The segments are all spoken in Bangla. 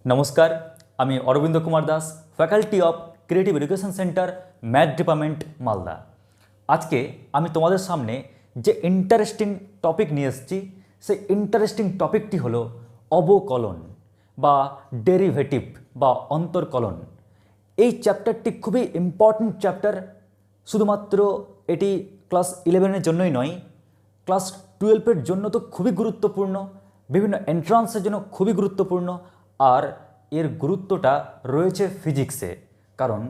নমস্কার, আমি Arabinda Kumar Das, faculty of creative education centre, math department, Malda. আজকে আমি তোমাদের সামনে যে ইন্টারেস্টিং টপিক নিয়ে এসেছি, সেই ইন্টারেস্টিং টপিকটি হলো অবকলন বা ডেরিভেটিভ বা অন্তর্কলন। এই চ্যাপ্টারটি খুবই ইম্পর্ট্যান্ট চ্যাপ্টার। শুধুমাত্র এটি ক্লাস 11-এর জন্যই নয়, ক্লাস 12-এর জন্য তো খুবই গুরুত্বপূর্ণ, বিভিন্ন এন্ট্রান্সের জন্য খুবই গুরুত্বপূর্ণ। আর এর গুরুত্বটা রয়েছে ফিজিক্সে, কারণ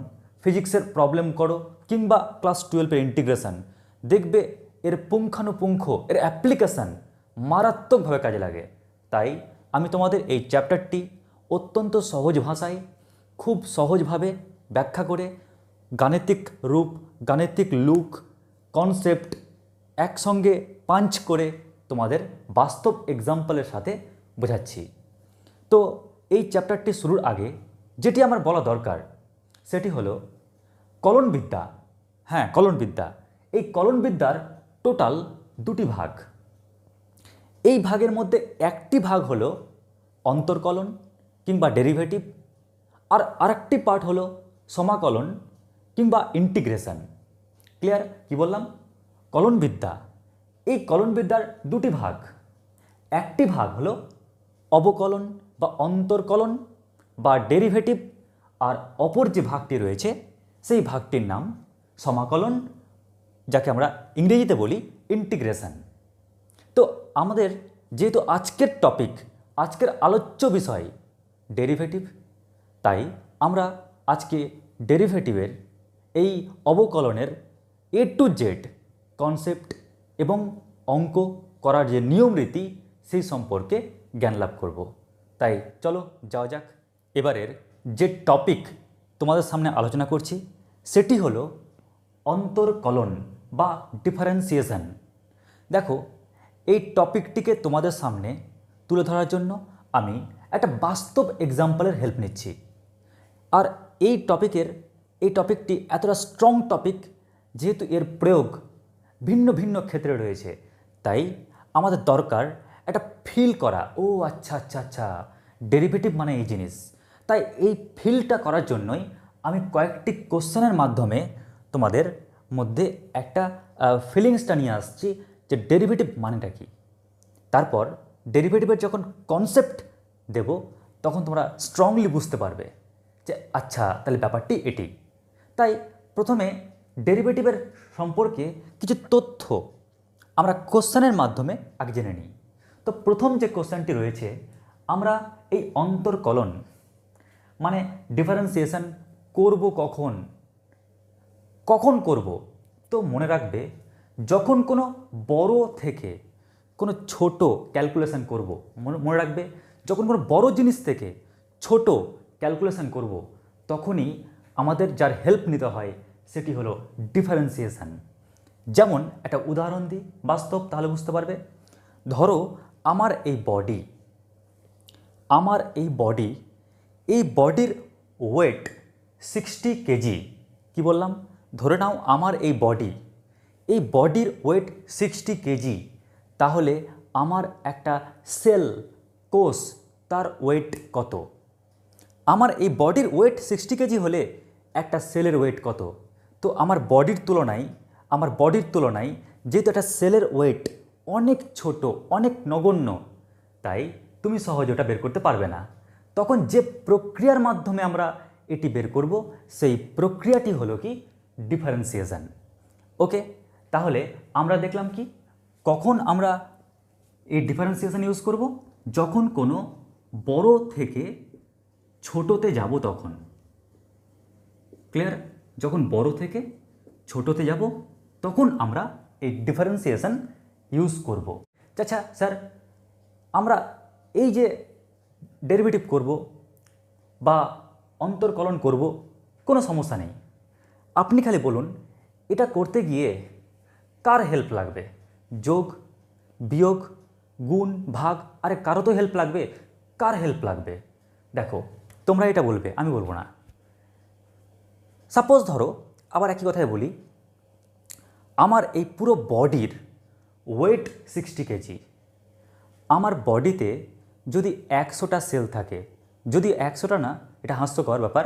ফিজিক্সের প্রবলেম করো কিংবা ক্লাস 12-এর ইন্টিগ্রেশন, দেখবে এর পুঙ্খানুপুঙ্খ এর অ্যাপ্লিকেশান মারাত্মকভাবে কাজে লাগে। তাই আমি তোমাদের এই চ্যাপ্টারটি অত্যন্ত সহজ ভাষায়, খুব সহজভাবে ব্যাখ্যা করে, গাণিতিক রূপ, গাণিতিক লুক, কনসেপ্ট একসঙ্গে পাঞ্চ করে তোমাদের বাস্তব এক্সাম্পলের সাথে বোঝাচ্ছি। তো এই চ্যাপ্টারটি শুরুর আগে যেটি আমার বলা দরকার সেটি হলো কলনবিদ্যা। হ্যাঁ, কলনবিদ্যা। এই কলনবিদ্যার টোটাল দুটি ভাগ। এই ভাগের মধ্যে একটি ভাগ হলো অন্তর্কলন কিংবা ডেরিভেটিভ, আর আরেকটি পার্ট হলো সমাকলন কিংবা ইন্টিগ্রেশন। ক্লিয়ার? কি বললাম? কলনবিদ্যা। এই কলনবিদ্যার দুটি ভাগ। একটি ভাগ হলো অবকলন বা অন্তর্কলন বা ডেরিভেটিভ, আর অপর যে ভাগটি রয়েছে সেই ভাগটির নাম সমাকলন, যাকে আমরা ইংরেজিতে বলি ইন্টিগ্রেশন। তো আমাদের যেহেতু আজকের টপিক, আজকের আলোচ্য বিষয় ডেরিভেটিভ, তাই আমরা আজকে ডেরিভেটিভের এই অবকলনের A to Z কনসেপ্ট এবং অঙ্ক করার যে নিয়ম রীতি সেই সম্পর্কে জ্ঞান লাভ করব। তাই চলো যাওয়া যাক। এবারের যে টপিক তোমাদের সামনে আলোচনা করছি সেটি হলো অন্তর্কলন বা ডিফারেন্সিয়েশন। দেখো, এই টপিকটিকে তোমাদের সামনে তুলে ধরার জন্য আমি একটা বাস্তব এক্সাম্পলের হেল্প নিচ্ছি। আর এই টপিকটি এতটা স্ট্রং টপিক, যেহেতু এর প্রয়োগ ভিন্ন ভিন্ন ক্ষেত্রে রয়েছে, তাই আমাদের দরকার একটা ফিল করা। ও আচ্ছা আচ্ছা আচ্ছা, ডেরিভেটিভ মানে এই জিনিস। তাই এই ফিলটা করার জন্যই আমি কয়েকটি কোশ্চেনের মাধ্যমে তোমাদের মধ্যে একটা ফিলিংসটা নিয়ে আসছি যে ডেরিভেটিভ মানেটা কী। তারপর ডেরিভেটিভের যখন কনসেপ্ট দেব তখন তোমরা স্ট্রংলি বুঝতে পারবে যে আচ্ছা, তাহলে ব্যাপারটি এটি। তাই প্রথমে ডেরিভেটিভের সম্পর্কে কিছু তথ্য আমরা কোশ্চেনের মাধ্যমে আগে জেনে নিই। তো প্রথম যে কোশ্চেনটি রয়েছে, আমরা এই অন্তর্কলন মানে ডিফারেন্সিয়েশন করব কখন, কখন করব? তো মনে রাখবে, যখন কোনো বড় থেকে কোনো ছোট ক্যালকুলেশন করব। মনে রাখবে, যখন কোনো বড় জিনিস থেকে ছোট ক্যালকুলেশন করব তখনই আমাদের যার হেল্প নিতে হয় সেটি হলো ডিফারেন্সিয়েশন। যেমন একটা উদাহরণ দিই বাস্তব, তাহলে বুঝতে পারবে। ধরো আমার এই বডির ওয়েট 60 কেজি। কি বললাম? ধরে নাও আমার এই বডির ওয়েট 60 কেজি। তাহলে আমার একটা সেল, কোষ, তার ওয়েট কত? আমার এই বডির ওয়েট 60 কেজি হলে একটা সেলের ওয়েট কত? তো আমার বডির তুলনায় যেহেতু একটা সেলের ওয়েট অনেক ছোট, অনেক নগণ্য, তাই তুমি সহজে ওটা বের করতে পারবে না। তখন যে প্রক্রিয়ার মাধ্যমে আমরা এটি বের করব সেই প্রক্রিয়াটি হলো কি? ডিফারেন্সিয়েশন। ওকে, তাহলে আমরা দেখলাম কি, কখন আমরা এই ডিফারেন্সিয়েশন ইউজ করব? যখন কোনো বড় থেকে ছোটোতে যাব তখন। ক্লিয়ার? যখন বড় থেকে ছোটোতে যাব তখন আমরা এই ডিফারেন্সিয়েশন ইউজ করব। আচ্ছা স্যার, আমরা এই যে ডেরিভেটিভ করব বা অন্তর্কলন করব, কোনো সমস্যা নেই। আপনি খালি বলুন এটা করতে গিয়ে কার হেল্প লাগবে? যোগ, বিয়োগ, গুণ, ভাগ, আরে কারো তো হেল্প লাগবে। কার হেল্প লাগবে? দেখো, তোমরা এটা বলবে, আমি বলবো না। সাপোজ ধরো, আবার একই কথাই বলি, আমার এই পুরো বডির ওয়েট 60 কেজি। আমার বডিতে যদি 100টা সেল থাকে, যদি 100টা না, এটা হাস্যকর ব্যাপার,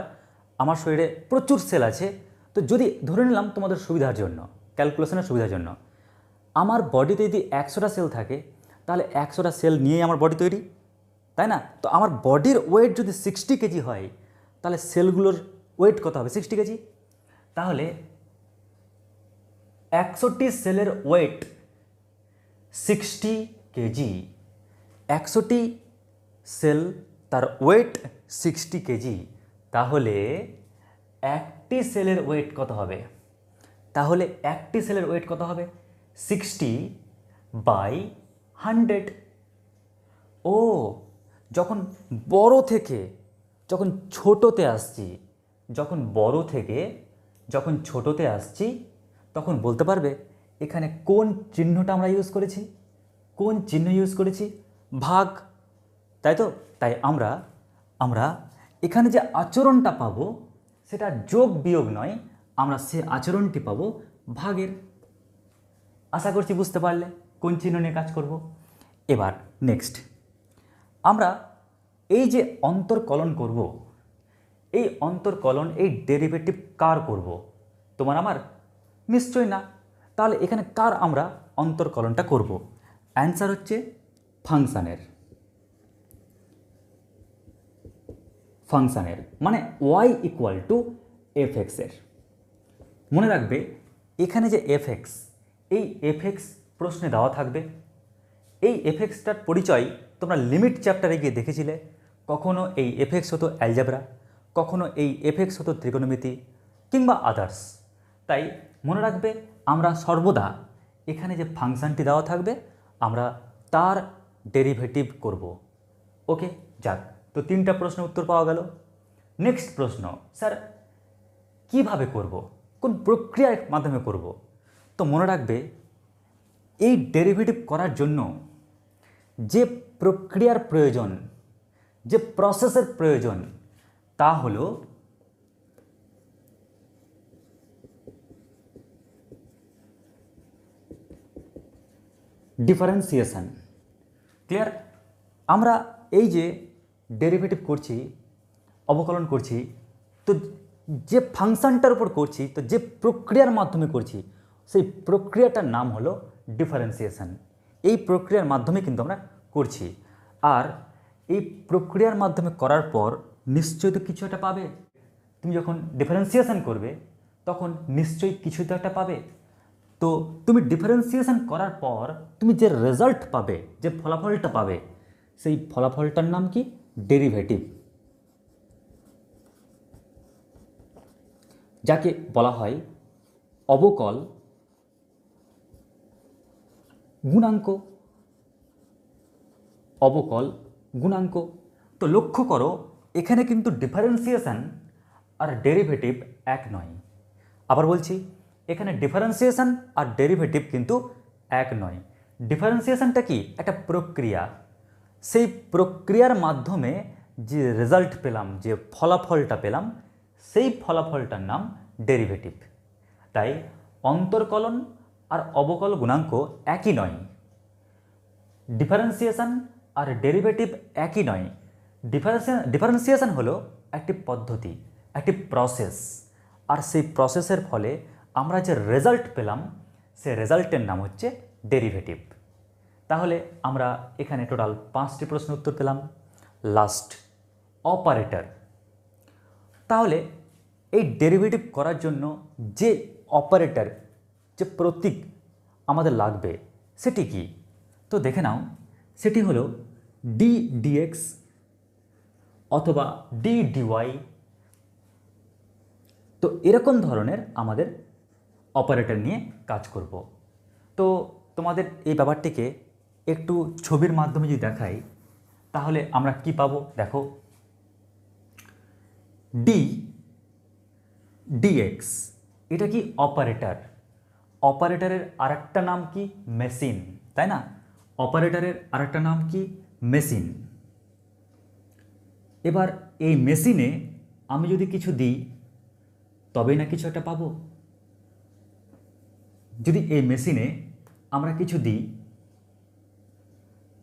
আমার শরীরে প্রচুর সেল আছে, তো যদি ধরে নিলাম তোমাদের সুবিধার জন্য, ক্যালকুলেশনের সুবিধার জন্য, আমার বডিতে যদি 100টা সেল থাকে, তাহলে 100টা সেল নিয়েই আমার বডি তৈরি, তাই না? তো আমার বডির ওয়েট যদি 60 কেজি হয়, তাহলে সেলগুলোর ওয়েট কত হবে? 60 কেজি। তাহলে 100টি সেলের ওয়েট 60 কেজি। 100টি সেল, তার ওয়েট 60 কেজি। তাহলে একটি সেলের ওয়েট কত হবে? তাহলে একটি সেলের ওয়েট কত হবে? 60/100। ও, যখন বড় থেকে যখন ছোটোতে আসছি, যখন ছোটোতে আসছি, তখন বলতে পারবে এখানে কোন চিহ্নটা আমরা ইউজ করেছি? কোন চিহ্ন ইউজ করেছি? ভাগ, তাই তো? তাই আমরা এখানে যে আচরণটা পাবো, সেটা যোগ বিয়োগ নয়, আমরা সে আচরণটি পাবো ভাগের। আশা করছি বুঝতে পারলে কোন চিহ্ন নিয়ে কাজ করব। এবার নেক্সট, আমরা এই যে অন্তর্কলন করব, এই অন্তর্কলন, এই ডেরিভেটিভ কার করব? তোমার আমার? নিশ্চয় না। তাহলে এখানে কার আমরা অন্তর্কলনটা করব? অ্যান্সার হচ্ছে ফাংশানের, মানে y = fx এর। মনে রাখবে এখানে যে fx, এই fx প্রশ্নে দেওয়া থাকবে। এই fxটার পরিচয় তোমরা লিমিট চ্যাপ্টারে গিয়ে দেখেছিলে। কখনো এই fx হতো অ্যালজেব্রা, কখনো এই fx হতো ত্রিকোণমিতি কিংবা আদার্স। তাই মনে রাখবে আমরা সর্বদা এখানে যে ফাংশনটি দেওয়া থাকবে, আমরা তার ডেরিভেটিভ করব। ওকে, যাক, তো 3টা প্রশ্নের উত্তর পাওয়া গেল। নেক্সট প্রশ্ন, স্যার কিভাবে করব, কোন প্রক্রিয়ার মাধ্যমে করব? তো মনে রাখবে এই ডেরিভেটিভ করার জন্য যে প্রক্রিয়ার প্রয়োজন, যে প্রসেসের প্রয়োজন, তা হলো ডিফারেন্সিয়েশন। ক্লিয়ার? আমরা এই যে ডেরিভেটিভ করছি, অবকলন করছি, তো যে ফাংশনটার উপর করছি, তো যে প্রক্রিয়ার মাধ্যমে করছি, সেই প্রক্রিয়াটার নাম হলো ডিফারেন্সিয়েশন। এই প্রক্রিয়ার মাধ্যমে কিন্তু আমরা করছি। আর এই প্রক্রিয়ার মাধ্যমে করার পর নিশ্চয়ই তো কিছু একটা পাবে। তুমি যখন ডিফারেন্সিয়েশন করবে, তখন নিশ্চয়ই কিছু তো একটা পাবে। তো তুমি ডিফারেন্সিয়েশন করার পর তুমি যে রেজাল্ট পাবে, যে ফলাফলটা পাবে, সেই ফলাফলটার নাম কি? ডেরিভেটিভ, যাকে বলা হয় অবকল গুণাঙ্ক। অবকল গুণাঙ্ক। তো লক্ষ্য করো এখানে কিন্তু ডিফারেন্সিয়েশন আর ডেরিভেটিভ এক নয়। আবার বলছি, এখানে ডিফারেন্সিয়েশন আর ডেরিভেটিভ কিন্তু এক নয়। ডিফারেন্সিয়েশনটা কি? একটা প্রক্রিয়া। সেই প্রক্রিয়ার মাধ্যমে যে রেজাল্ট পেলাম, যে ফলাফলটা পেলাম, সেই ফলাফলটার নাম ডেরিভেটিভ। তাই অন্তর্কলন আর অবকল গুণাঙ্ক একই নয়। ডিফারেন্সিয়েশন আর ডেরিভেটিভ একই নয়। ডিফারেন্সিয়েশন হলো একটি পদ্ধতি, একটি প্রসেস, আর সেই প্রসেসের ফলে আমরা যে রেজাল্ট পেলাম, সেই রেজাল্টের নাম হচ্ছে ডেরিভেটিভ। তাহলে আমরা এখানে টোটাল 5টি প্রশ্ন উত্তর পেলাম। Last, operator. তাহলে এই ডেরিভেটিভ করার জন্য যে অপারেটর, যে প্রতীক আমাদের লাগবে, সেটি কি? তো দেখে নাও, সেটি হলো dx অথবা dy। তো এরকম ধরনের আমাদের অপারেটর নিয়ে কাজ করব। তো তোমাদের এই ব্যাপারটিকে একটু ছবির মাধ্যমে যদি দেখাই, তাহলে আমরা কি পাবো? দেখো, dx এটা কি? অপারেটর। অপারেটরের আরেকটা নাম কি? মেশিন, তাই না? অপারেটরের আরেকটা নাম কি? মেশিন। এবার এই মেশিনে আমি যদি কিছু দিই, তবেই না কিছু একটা পাবো। যদি এই মেশিনে আমরা কিছু দিই,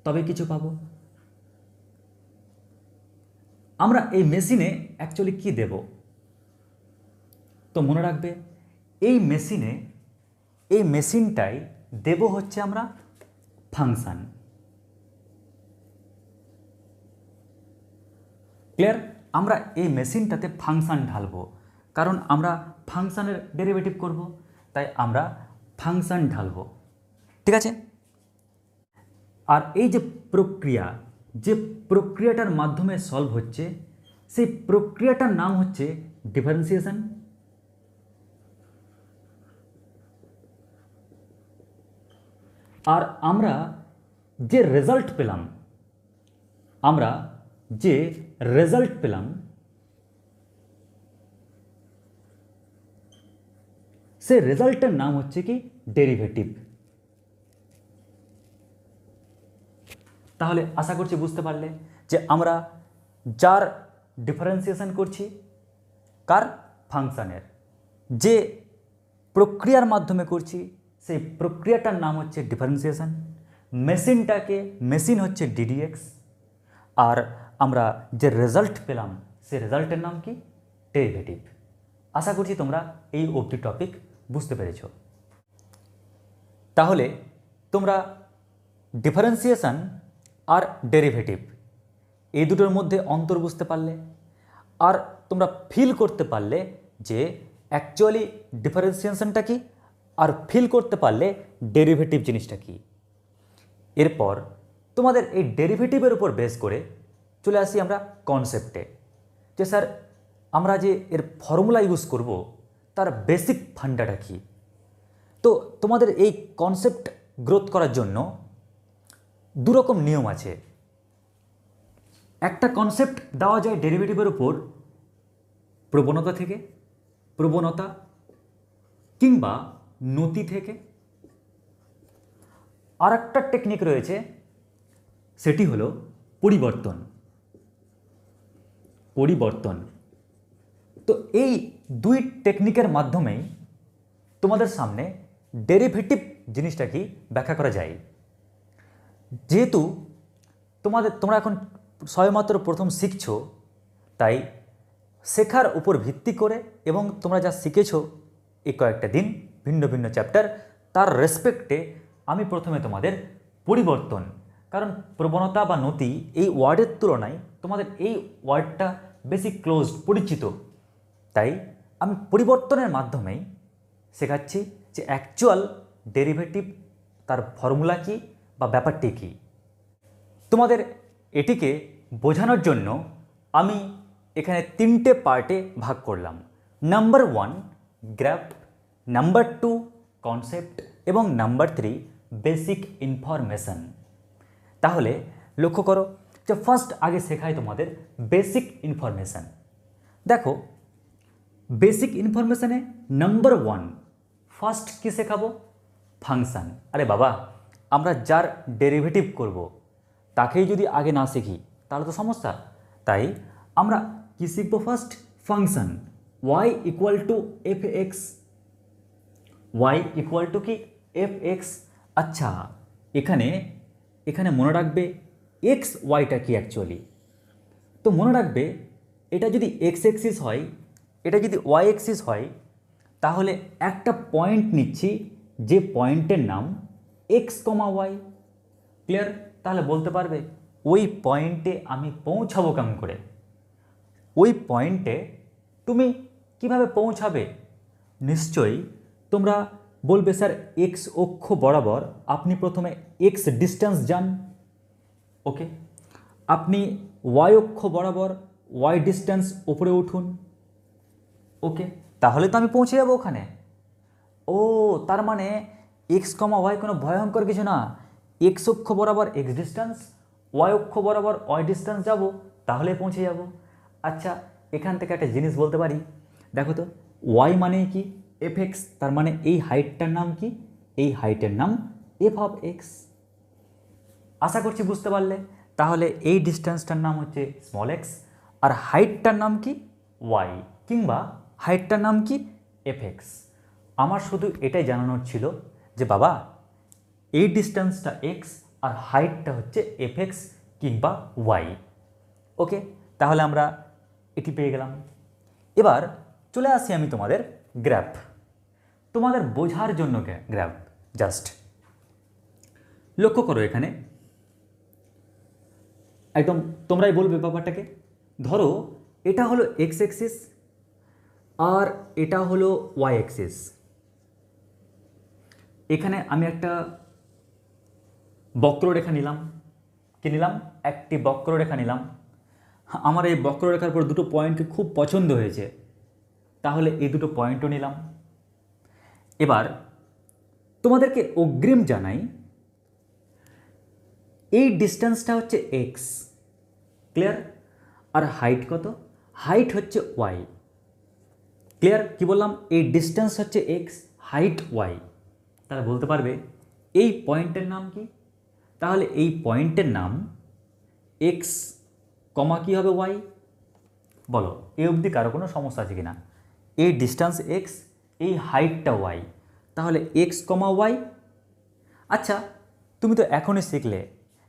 তবে কিছু পাবো। আমরা এই মেশিনে অ্যাকচুয়ালি কি দেব? তো মনে রাখবে এই মেশিনটাই দেব হচ্ছে আমরা ফাংশন। ক্লিয়ার? আমরা এই মেশিনটাতে ফাংশন ঢালবো, কারণ আমরা ফাংশনের ডেরিভেটিভ করব, তাই আমরা ফাংশন ঢালবো। ঠিক আছে? আর এই যে প্রক্রিয়াটার মাধ্যমে সলভ হচ্ছে, সেই প্রক্রিয়াটার নাম হচ্ছে ডিফারেন্সিয়েশন। আর আমরা যে রেজাল্ট পেলাম সে রেজাল্টের নাম হচ্ছে কি ডেরিভেটিভ। তাহলে আশা করছি বুঝতে পারলে যে আমরা যার ডিফারেন্সিয়েশন করছি, কার? ফাংশনের। যে প্রক্রিয়ার মাধ্যমে করছি সেই প্রক্রিয়াটার নাম হচ্ছে ডিফারেন্সিয়েশন। মেশিন হচ্ছে ডিডিএক্স। আর আমরা যে রেজাল্ট পেলাম সেই রেজাল্টের নাম কি? ডেরিভেটিভ। আশা করছি তোমরা এই অবধি টপিক বুঝতে পেরেছ। তাহলে তোমরা ডিফারেন্সিয়েশন আর ডেরিভেটিভ এই দুটোর মধ্যে অন্তর বুঝতে পারলে, আর তোমরা ফিল করতে পারলে যে অ্যাকচুয়ালি ডিফারেন্সিয়েশনটা কি, আর ফিল করতে পারলে ডেরিভেটিভ জিনিসটা কি। এরপর তোমাদের এই ডেরিভেটিভের উপর বেস করে চলে আসি আমরা কনসেপ্টে, যে স্যার আমরা যে এর ফর্মুলা ইউজ করব তার বেসিক ফান্ডাটা কী। তো তোমাদের এই কনসেপ্ট গ্রোথ করার জন্য দুরকম নিয়ম আছে। একটা কনসেপ্ট দেওয়া যায় ডেরিভেটিভের উপর প্রবণতা কিংবা নতি থেকে। আর একটা টেকনিক রয়েছে, সেটি হলো পরিবর্তন। তো এই দুই টেকনিকের মাধ্যমেই তোমাদের সামনে ডেরিভেটিভ জিনিসটা কি ব্যাখ্যা করা যায়। যেহেতু তোমরা এখন সবেমাত্র প্রথম শিখছো, তাই শেখার উপর ভিত্তি করে এবং তোমরা যা শিখেছো এই কয়েকটা দিন ভিন্ন ভিন্ন চ্যাপ্টার, তার রেসপেক্টে আমি প্রথমে তোমাদের পরিবর্তন, কারণ প্রবণতা বা নতি এই ওয়ার্ডের তুলনায় তোমাদের এই ওয়ার্ডটা বেশি ক্লোজড, পরিচিত, তাই আমি পরিবর্তনের মাধ্যমেই শেখাচ্ছি যে অ্যাকচুয়াল ডেরিভেটিভ তার ফর্মুলা কী বা ব্যাপারটি কী। তোমাদের এটিকে বোঝানোর জন্য আমি এখানে 3টে পার্টে ভাগ করলাম। নাম্বার 1 গ্রাফ, নাম্বার 2 কনসেপ্ট এবং নাম্বার 3 বেসিক ইনফরমেশন। তাহলে লক্ষ্য করো যে ফার্স্ট আগে শেখাই তোমাদের বেসিক ইনফরমেশন। দেখো বেসিক ইনফরমেশনে নাম্বার 1 ফার্স্ট কী শেখাবো? ফাংশান। আরে বাবা, আমরা যার ডেরিভেটিভ করব তাকেই যদি আগে না শিখি তাহলে তো সমস্যা। তাই আমরা কি শিখবো? First function, y equal to f x. y equal to কি? F x. আচ্ছা, এখানে মনে রাখবে এক্স ওয়াইটা কি অ্যাকচুয়ালি। তো মনে রাখবে এটা যদি এক্স এক্সিস হয়, এটা যদি ওয়াই এক্সিস হয়, তাহলে একটা পয়েন্ট নিচ্ছি যে পয়েন্টের নাম এক্স কমা ওয়াই। ক্লিয়ার? তাহলে বলতে পারবে ওই পয়েন্টে আমি পৌঁছাবো কেমন করে? ওই পয়েন্টে তুমি কিভাবে পৌঁছাবে? নিশ্চয়ই তোমরা বলবে স্যার এক্স অক্ষ বরাবর আপনি প্রথমে এক্স ডিস্টেন্স যান, ওকে, আপনি ওয়াই অক্ষ বরাবর ওয়াই ডিস্টেন্স উপরে উঠুন, ওকে, তাহলে তো আমি পৌঁছে যাবো ওখানে। ও তার মানে এক্স কমা ওয়াই কোনো ভয়ঙ্কর কিছু না, এক্স অক্ষ বরাবর এক্স ডিস্টেন্স, ওয়াই অক্ষ বরাবর ওয়াই ডিস্টেন্স যাব, তাহলে পৌঁছে যাব। আচ্ছা, এখান থেকে একটা জিনিস বলতে পারি, দেখো তো ওয়াই মানে কি? এফ এক্স, তার মানে এই হাইটটার নাম কি? এই হাইটের নাম এফ অফ এক্স। আশা করছি বুঝতে পারলে। তাহলে এই ডিস্টেন্সটার নাম হচ্ছে স্মল এক্স, আর হাইটটার নাম কি? ওয়াই, কিংবা হাইটটার নাম কি? F x. আমার শুধু এটাই জানানোর ছিল যে বাবা এই ডিস্টেন্সটা এক্স আর হাইটটা হচ্ছে এফ এক্স কিংবা ওয়াই, ওকে। তাহলে আমরা এটি পেয়ে গেলাম। এবার চলে আসি আমি তোমাদের গ্রাফ, তোমাদের বোঝার জন্য গ্রাফ জাস্ট লক্ষ্য করো। এখানে একদম তোমরাই বলবে ব্যাপারটাকে। ধরো এটা হলো এক্স অ্যাক্সিস আর এটা হলো ওয়াই অ্যাক্সিস। এখানে আমি একটা বক্ররেখা নিলাম। কি নিলাম? একটি বক্ররেখা নিলাম। আমার এই বক্ররেখার পর দুটো পয়েন্টকে খুব পছন্দ হয়েছে, তাহলে এই দুটো পয়েন্টও নিলাম। এবার তোমাদেরকে অগ্রিম জানাই, এই ডিস্টেন্সটা হচ্ছে এক্স, ক্লিয়ার? আর হাইট কত? হাইট হচ্ছে ওয়াই, ক্লিয়ার? কি বললাম? এই ডিস্টেন্স হচ্ছে এক্স, হাইট ওয়াই। তাহলে বলতে পারবে এই পয়েন্টের নাম কি? তাহলে এই পয়েন্টের নাম এক্স কমা কী হবে? ওয়াই। বলো এই অবধি কারো কোনো সমস্যা আছে কি না? এই ডিস্টেন্স এক্স, এই হাইটটা ওয়াই, তাহলে এক্স কমা ওয়াই। আচ্ছা, তুমি তো এখনই শিখলে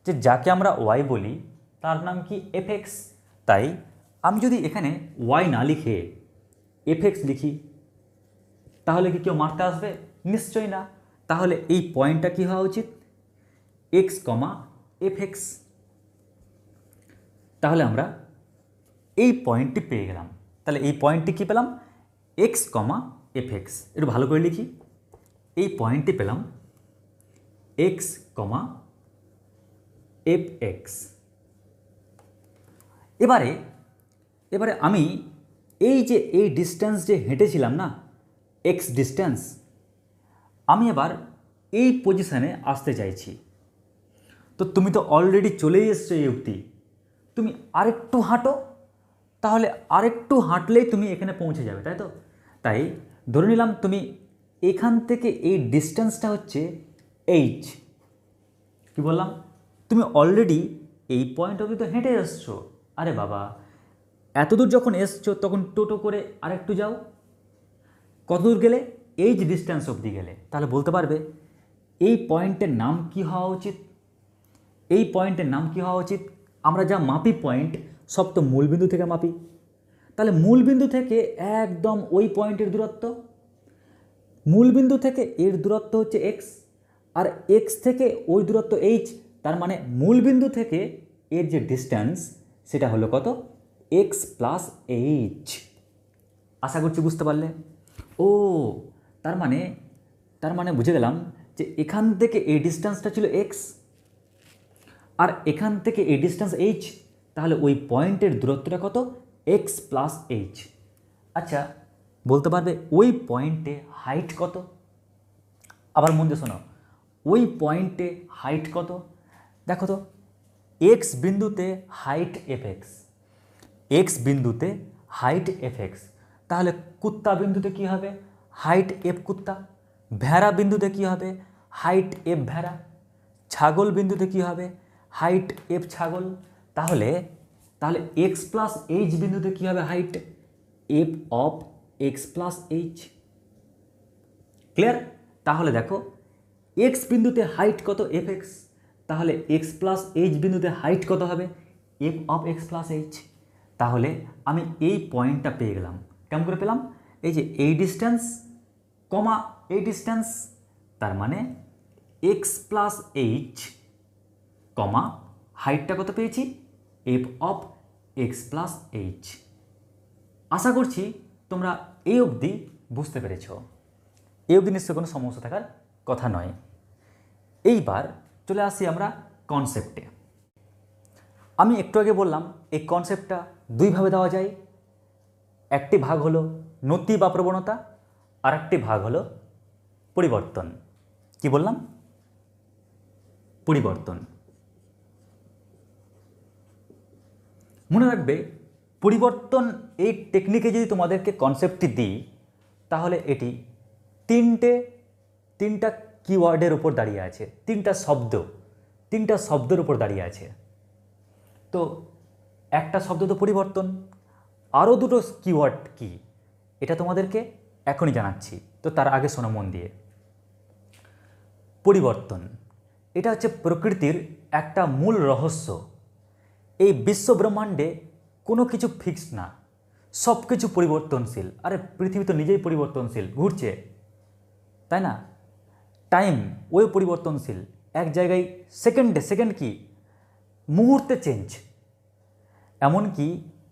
যে যাকে আমরা ওয়াই বলি তার নাম কি? F x. তাই আমি যদি এখানে ওয়াই না লিখে এফ এক্স লিখি, তাহলে কি কেউ মারতে আসবে? নিশ্চয়ই না। তাহলে এই পয়েন্টটা কী হওয়া উচিত? এক্স কমা এফ এক্স। তাহলে আমরা এই পয়েন্টটি পেয়ে গেলাম। তাহলে এই পয়েন্টটি কী পেলাম? এক্স কমা এফ এক্স। একটু ভালো করে লিখি, এই পয়েন্টটি পেলাম এক্স কমা এফ এক্স। এবারে আমি এই যে এই ডিস্টেন্স যে হেঁটেছিলাম না, এক্স ডিস্টেন্স, আমি এবার এই পজিশানে আসতে চাইছি। তো তুমি তো অলরেডি চলেই এসছো এই অবধি, তুমি আরেকটু হাঁটো, তাহলে আরেকটু হাঁটলেই তুমি এখানে পৌঁছে যাবে, তাই তো? তাই ধরে নিলাম তুমি এখান থেকে এই ডিস্টেন্সটা হচ্ছে এইচ। কি বললাম? তুমি অলরেডি এই পয়েন্ট অবধি তো হেঁটে এসছো। আরে বাবা, এতদূর যখন এসছো তখন টোটো করে আরেকটু যাও। কতদূর গেলে? এইচ ডিস্টেন্স অবধি গেলে। তাহলে বলতে পারবে এই পয়েন্টের নাম কি হওয়া উচিত? এই পয়েন্টের নাম কি হওয়া উচিত? আমরা যা মাপি পয়েন্ট, সব তো মূলবিন্দু থেকে মাপি। তাহলে মূলবিন্দু থেকে একদম ওই পয়েন্টের দূরত্ব, মূলবিন্দু থেকে এর দূরত্ব হচ্ছে এক্স, আর এক্স থেকে ওই দূরত্ব এইচ। তার মানে মূলবিন্দু থেকে এর যে ডিস্টেন্স সেটা হলো কত? X plus h. আশা করছি বুঝতে পারলে। ও তার মানে বুঝে গেলাম যে এখান থেকে এই ডিস্টেন্সটা ছিল এক্স, আর এখান থেকে এই ডিস্টেন্স এইচ। তাহলে ওই পয়েন্টের দূরত্বটা কত? X plus H. আচ্ছা, বলতে পারবে ওই পয়েন্টে হাইট কত? আবার মন দিয়ে শোনো, ওই পয়েন্টে হাইট কত? দেখো তো, এক্স বিন্দুতে হাইট এফ এক্স, এক্স বিন্দুতে হাইট এফ এক্স। তাহলে কুত্তা বিন্দুতে কি হবে? হাইট এফ কুত্তা। ভেড়া বিন্দুতে কি হবে? হাইট এফ ভেড়া। ছাগল বিন্দুতে কি হবে? হাইট এফ ছাগল। তাহলে এক্স প্লাস এইচ বিন্দুতে কী হবে? Height F of x plus H. Clear? তাহলে দেখো এক্স বিন্দুতে হাইট কত? F x. তাহলে এক্স প্লাস এইচ বিন্দুতে হাইট কত হবে? F of x plus H. তাহলে আমি এই পয়েন্টটা পেয়ে গেলাম। কেমন করে পেলাম? এই যে এই ডিস্টেন্স কমা এই ডিস্টেন্স, তার মানে এক্স প্লাস এইচ কমা হাইটটা কত পেয়েছি? F of x plus h. আশা করছি তোমরা এই অবধি বুঝতে পেরেছ। এই অবধি নিশ্চয়ই কোনো সমস্যা থাকার কথা নয়। এইবার চলে আসি আমরা কনসেপ্টে। আমি একটু আগে বললাম এই কনসেপ্টটা দুইভাবে দেওয়া যায়। একটি ভাগ হলো নতি বা প্রবণতা, আর একটি ভাগ হলো পরিবর্তন। কি বললাম? পরিবর্তন। মনে রাখবে, পরিবর্তন এই টেকনিকে যদি তোমাদেরকে কনসেপ্টটি দিই, তাহলে এটি তিনটা কিওয়ার্ডের উপর দাঁড়িয়ে আছে, তিনটা শব্দের উপর দাঁড়িয়ে আছে। তো একটা শব্দ তো পরিবর্তন, আরও দুটো কিওয়ার্ড কি এটা তোমাদেরকে এখনই জানাচ্ছি। তো তার আগে শোনো মন দিয়ে। পরিবর্তন এটা হচ্ছে প্রকৃতির একটা মূল রহস্য। এই বিশ্ব ব্রহ্মাণ্ডে কোনো কিছু ফিক্সড না, সব কিছু পরিবর্তনশীল। আরে পৃথিবী তো নিজেই পরিবর্তনশীল, ঘুরছে, তাই না? টাইম ওই পরিবর্তনশীল, এক জায়গায় সেকেন্ড কি মুহূর্তে চেঞ্জ। এমনকি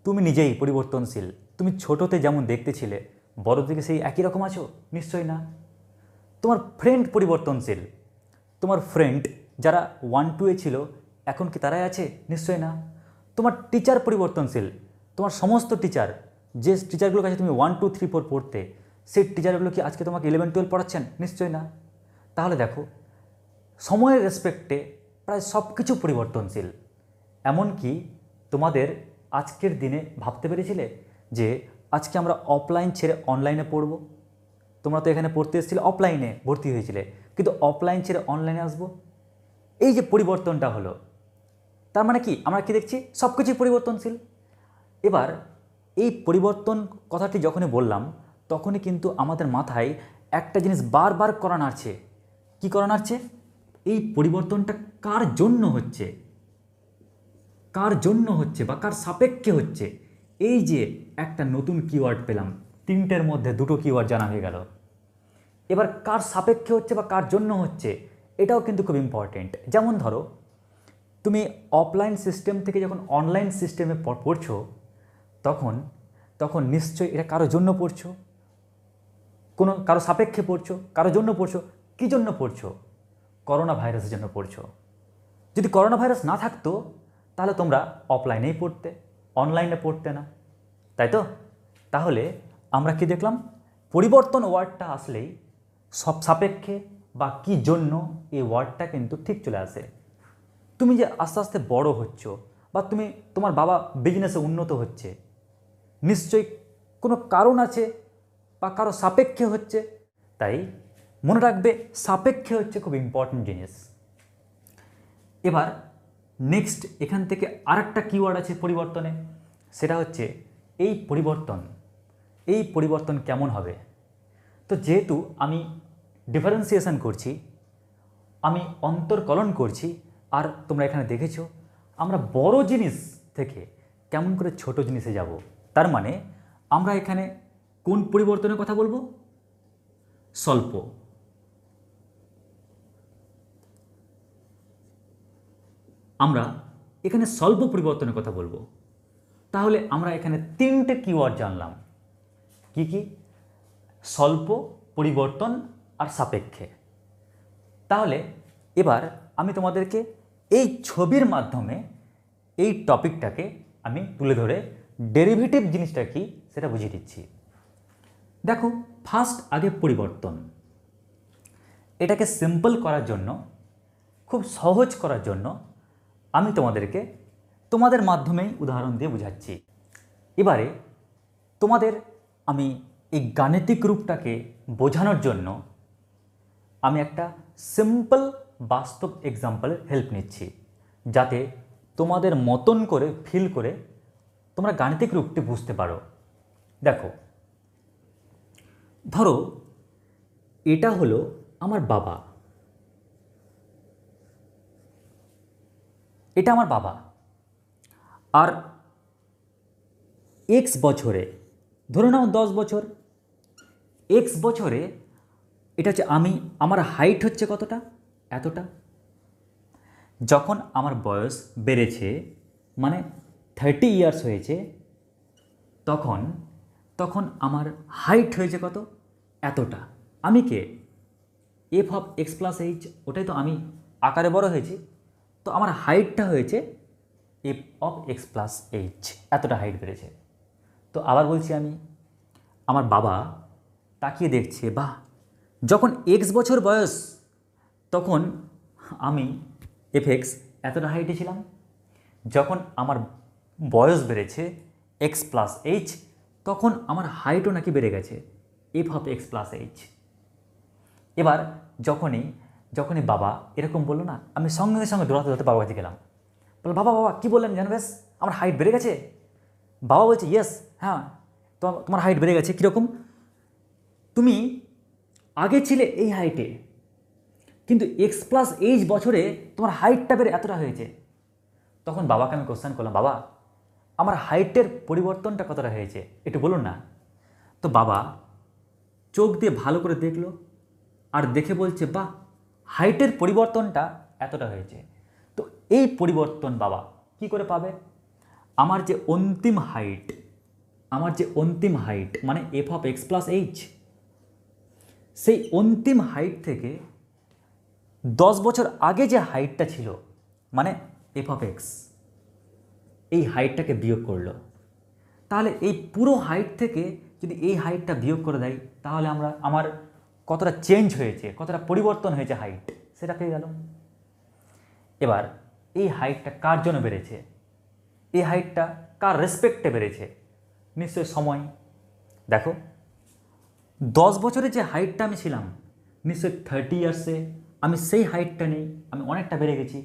তুমি নিজেই পরিবর্তনশীল। তুমি ছোটোতে যেমন দেখতে ছিলে, বড় থেকে সেই একই রকম আছো? নিশ্চয়ই না। তোমার ফ্রেন্ড পরিবর্তনশীল। তোমার ফ্রেন্ড যারা 1-2 ছিল এখন কি তারাই আছে? নিশ্চয়ই না। তোমার টিচার পরিবর্তনশীল। তোমার সমস্ত টিচার, যে টিচারগুলোর কাছে তুমি 1, 2, 3, 4 পড়তে, সেই টিচারগুলো কি আজকে তোমাকে 11, 12 পড়াচ্ছেন? নিশ্চয়ই না। তাহলে দেখো, সময়ের রেসপেক্টে প্রায় সব কিছু পরিবর্তনশীল। এমনকি তোমাদের আজকের দিনে ভাবতে পেরেছিলে যে আজকে আমরা অফলাইন ছেড়ে অনলাইনে পড়ব? তোমরা তো এখানে পড়তে এসেছিলে অফলাইনে, ভর্তি হয়েছিলে, কিন্তু অফলাইন ছেড়ে অনলাইনে আসবো। এই যে পরিবর্তনটা হলো, তার মানে কি আমরা কি দেখছি? সব কিছুই পরিবর্তনশীল। এবার এই পরিবর্তন কথাটি যখনই বললাম, তখনই কিন্তু আমাদের মাথায় একটা জিনিস বারবার করা নাড়ছে। কী করা নাড়ছে? এই পরিবর্তনটা কার জন্য হচ্ছে, কার জন্য হচ্ছে বা কার সাপেক্ষে হচ্ছে? এই যে একটা নতুন কিওয়ার্ড পেলাম, 3টের মধ্যে 2টো কিওয়ার্ড জানা হয়ে গেল। এবার কার সাপেক্ষে হচ্ছে বা কার জন্য হচ্ছে, এটাও কিন্তু খুব ইম্পর্টেন্ট। যেমন ধরো, তুমি অফলাইন সিস্টেম থেকে যখন অনলাইন সিস্টেমে পড়ছো, তখন নিশ্চয়ই এটা কারোর জন্য পড়ছো, কারো সাপেক্ষে পড়ছো, কারোর জন্য পড়ছো। কী জন্য পড়ছো? করোনা ভাইরাসের জন্য পড়ছো। যদি করোনা ভাইরাস না থাকতো তাহলে তোমরা অফলাইনেই পড়তে, অনলাইনে পড়তে না, তাই তো? তাহলে আমরা কি দেখলাম? পরিবর্তন ওয়ার্ডটা আসলেই সব সাপেক্ষে বা কী জন্য, এই ওয়ার্ডটা কিন্তু ঠিক চলে আসে। তুমি যে আস্তে আস্তে বড় হচ্ছ বা তোমার বাবা বিজনেসে উন্নত হচ্ছে, নিশ্চয়ই কোনো কারণ আছে বা কারো সাপেক্ষে হচ্ছে। তাই মনে রাখবে, সাপেক্ষে হচ্ছে খুব ইম্পর্টেন্ট জিনিস। এবার নেক্সট এখান থেকে আরেকটা কিওয়ার্ড আছে পরিবর্তনে, সেটা হচ্ছে এই পরিবর্তন কেমন হবে? তো যেহেতু আমি ডিফারেন্সিয়েশন করছি, আমি অন্তর্কলন করছি, আর তোমরা এখানে দেখেছো আমরা বড় জিনিস থেকে কেমন করে ছোট জিনিসে যাব। তার মানে আমরা এখানে কোন পরিবর্তনের কথা বলবো? স্বল্প। আমরা এখানে স্বল্প পরিবর্তনের কথা বলবো। তাহলে আমরা এখানে 3টে কিওয়ার্ড জানলাম। কি কি? স্বল্প, পরিবর্তন আর সাপেক্ষে। তাহলে এবার আমি তোমাদেরকে এই ছবির মাধ্যমে এই টপিকটাকে আমি তুলে ধরে ডেরিভেটিভ জিনিসটা কি সেটা বুঝিয়ে দিচ্ছি। দেখো, ফার্স্ট আগে পরিবর্তন। এটাকে সিম্পল করার জন্য, খুব সহজ করার জন্য আমি তোমাদের মাধ্যমেই উদাহরণ দিয়ে বোঝাচ্ছি। এবারে তোমাদের আমি এই গাণিতিক রূপটাকে বোঝানোর জন্য আমি একটা সিম্পল বাস্তব এক্সাম্পলের হেল্প নিচ্ছি, যাতে তোমাদের মতন করে ফিল করে তোমরা গাণিতিক রূপটি বুঝতে পারো। দেখো, ধরো এটা হলো আমার বাবা, এটা আমার বাবা, আর এক্স বছরে, ধরে নাও 10 বছর, এক্স বছরে এটা হচ্ছে আমার হাইট হচ্ছে কতটা? এতটা। যখন আমার বয়স বেড়েছে, মানে 30 ইয়ার্স হয়েছে, তখন আমার হাইট হয়েছে কত? এতটা। আমি কে? F of x plus h, ওটাই তো আমি আকারে বড় হয়েছি, তো আমার হাইটটা হয়েছে F of x plus H, এতটা হাইট বেড়েছে। তো আবার বলছি, আমার বাবা তাকিয়ে দেখছে, বাহ, যখন এক্স বছর বয়স তখন আমি এফ এক্স এতটা হাইটে ছিলাম, যখন আমার বয়স বেড়েছে এক্স প্লাস এইচ, তখন আমার হাইটও নাকি বেড়ে গেছে F of x plus H. এবার যখনই বাবা এরকম বললো না, আমি সঙ্গে সঙ্গে দৌড়াতে বাবার কাছে গেলাম, বললাম, বাবা কী বললেন জানো? বেশ, আমার হাইট বেড়ে গেছে। বাবা বলছে, ইয়েস, হ্যাঁ, তোমার হাইট বেড়ে গেছে। কীরকম? তুমি আগে ছিলে এই হাইটে, কিন্তু এক্স প্লাস এইচ বছরে তোমার হাইটটা বেড়ে এতটা হয়েছে। তখন বাবাকে আমি কোশ্চেন করলাম, বাবা আমার হাইটের পরিবর্তনটা কতটা হয়েছে একটু বলুন না। তো বাবা চোখ দিয়ে ভালো করে দেখলো আর দেখে বলছে বাহ, হাইটের পরিবর্তনটা এতটা হয়েছে। তো এই পরিবর্তন বাবা কি করে পাবে? আমার যে অন্তিম হাইট মানে F of x plus H, সেই অন্তিম হাইট থেকে 10 বছর আগে যে হাইটটা ছিল মানে এফ অফ এক্স, এই হাইটটাকে বিয়োগ করলো। তাহলে এই পুরো হাইট থেকে যদি এই হাইটটা বিয়োগ করে দেয় তাহলে আমার কতটা চেঞ্জ হয়েছে, কতটা পরিবর্তন হয়েছে হাইট, সেটা পেয়ে গেল। এবার এই হাইটটা কার জন্য বেড়েছে? এই হাইটটা কার রেসপেক্টে বেড়েছে? নিশ্চয়ই সময়। দেখো 10 বছরে যে হাইটটা আমি ছিলাম, নিশ্চয়ই 30 ইয়ার্সে আমি সেই হাইটটা নেই, আমি অনেকটা বেড়ে গেছি।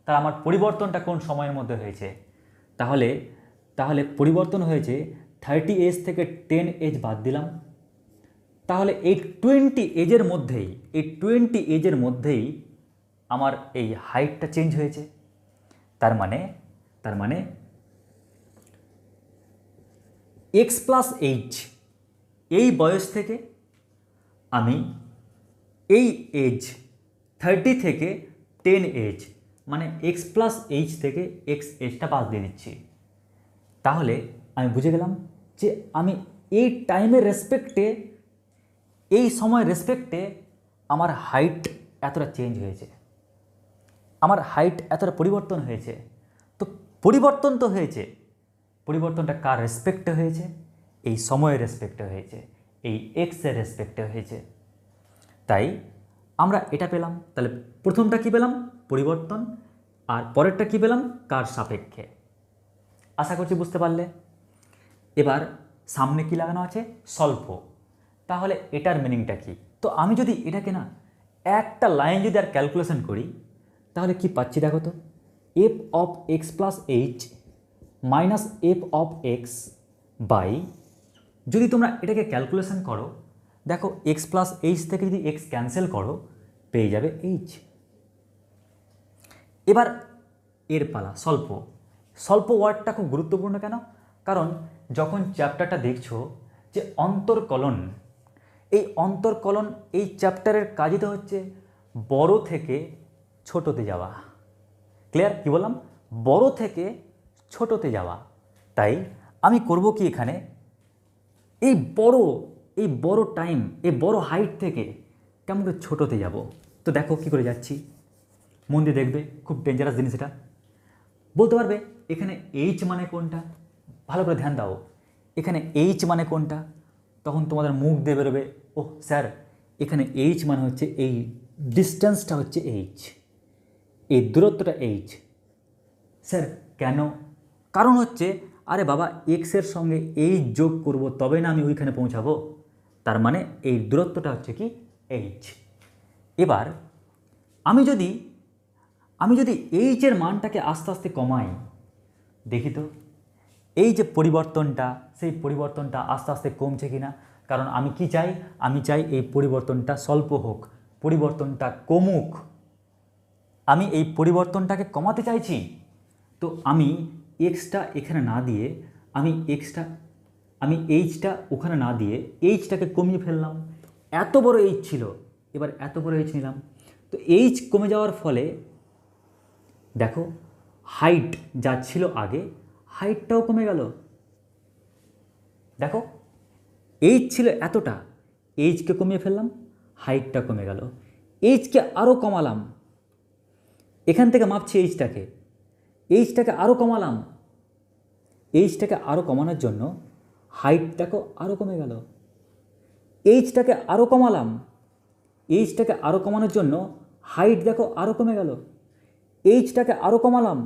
তা আমার পরিবর্তনটা কোন সময়ের মধ্যে হয়েছে? তাহলে পরিবর্তন হয়েছে 30 এজ থেকে 10 এজ বাদ দিলাম, তাহলে এই 20 এজের মধ্যেই আমার এই হাইটটা চেঞ্জ হয়েছে। তার মানে এক্স প্লাস এইচ, এই বয়স থেকে আমি এই এজ 30 থেকে 10 এজ মানে এক্স প্লাস এইচ থেকে এক্স এজটা বাদ দিয়ে দিচ্ছি। তাহলে আমি বুঝে গেলাম যে আমি এই টাইমের রেসপেক্টে, এই সময় রেসপেক্টে আমার হাইট এতটা চেঞ্জ হয়েছে, আমার হাইট এতটা পরিবর্তন হয়েছে। তো পরিবর্তন তো হয়েছে, পরিবর্তনটা কার রেসপেক্টে হয়েছে? এই সময়ের রেসপেক্টে হয়েছে, এই এক্সের রেসপেক্টে হয়েছে। তাই আমরা এটা পেলাম। তাহলে প্রথমটা কি পেলাম? পরিবর্তন। আর পরেরটা কি পেলাম? কার সাপেক্ষে। আশা করছি বুঝতে পারলে। এবার সামনে কি লাগানো আছে? স্বল্প। তাহলে এটার মিনিংটা কি? তো আমি যদি এটাকে না একটা লাইন যদি আর ক্যালকুলেশন করি তাহলে কি পাচ্ছি দেখো তো, f of x plus h minus f of x by, যদি তোমরা এটাকে ক্যালকুলেশন করো দেখো এক্স প্লাস এইচ থেকে যদি এক্স ক্যান্সেল করো পেয়ে যাবে এইচ। এবার এর পালা স্বল্প। স্বল্প ওয়ার্ডটা খুব গুরুত্বপূর্ণ কেন? কারণ যখন চ্যাপ্টারটা দেখছো যে অন্তর্কলন, এই অন্তর্কলন এই চ্যাপ্টারের কাজই তো হচ্ছে বড় থেকে ছোটতে যাওয়া। ক্লিয়ার? কি বললাম? বড় থেকে ছোটতে যাওয়া। তাই আমি করব কি এখানে, এই বড় টাইম, এই বড় হাইট থেকে কেমন করে ছোটতে যাব। তো দেখো কি করে যাচ্ছি, মন দিয়ে দেখবে, খুব ডেঞ্জারাস জিনিস এটা। বলতে পারবে এখানে এইচ মানে কোনটা? ভালো করে ধ্যান দাও, এখানে এইচ মানে কোনটা? তখন তোমাদের মুখ দিয়ে বেরোবে ও স্যার এখানে এইচ মানে হচ্ছে এই ডিস্টেন্সটা হচ্ছে এইচ, এই দূরত্বটা এইচ। স্যার কেন? কারণ হচ্ছে আরে বাবা এক্সের সঙ্গে এইচ যোগ করব তবে না আমি ওইখানে পৌঁছাবো, তার মানে এই দূরত্বটা হচ্ছে কি এইচ। এবার আমি যদি এইচের মানটাকে আস্তে আস্তে কমাই, দেখি তো এই যে পরিবর্তনটা, সেই পরিবর্তনটা আস্তে আস্তে কমছে কি না। কারণ আমি কি চাই? আমি চাই এই পরিবর্তনটা স্বল্প হোক, পরিবর্তনটা কমুক। আমি এই পরিবর্তনটাকে কমাতে চাইছি। তো আমি এক্সটা এখানে না দিয়ে আমি এইচটা ওখানে না দিয়ে এইচটাকে কমিয়ে ফেললাম। এত বড় এইচ ছিল, এবার এত বড় এইচ নিলাম। তো এইচ কমে যাওয়ার ফলে দেখো হাইট যা ছিল আগে, হাইটটাও কমে গেল। দেখো এইচ ছিল এতটা, এইচকে কমিয়ে ফেললাম, হাইটটা কমে গেল। এইচকে আরও কমালাম, এখান থেকে মাপছি এইচটাকে আরও কমালাম, এইচটাকে আরও কমানোর জন্য হাইটটাকেও আরও কমে গেল। এইচটাকে আরও কমালাম, এইচটাকে আরও কমানোর জন্য হাইট দেখো আরও কমে গেল। এইচটাকে আরও কমালাম,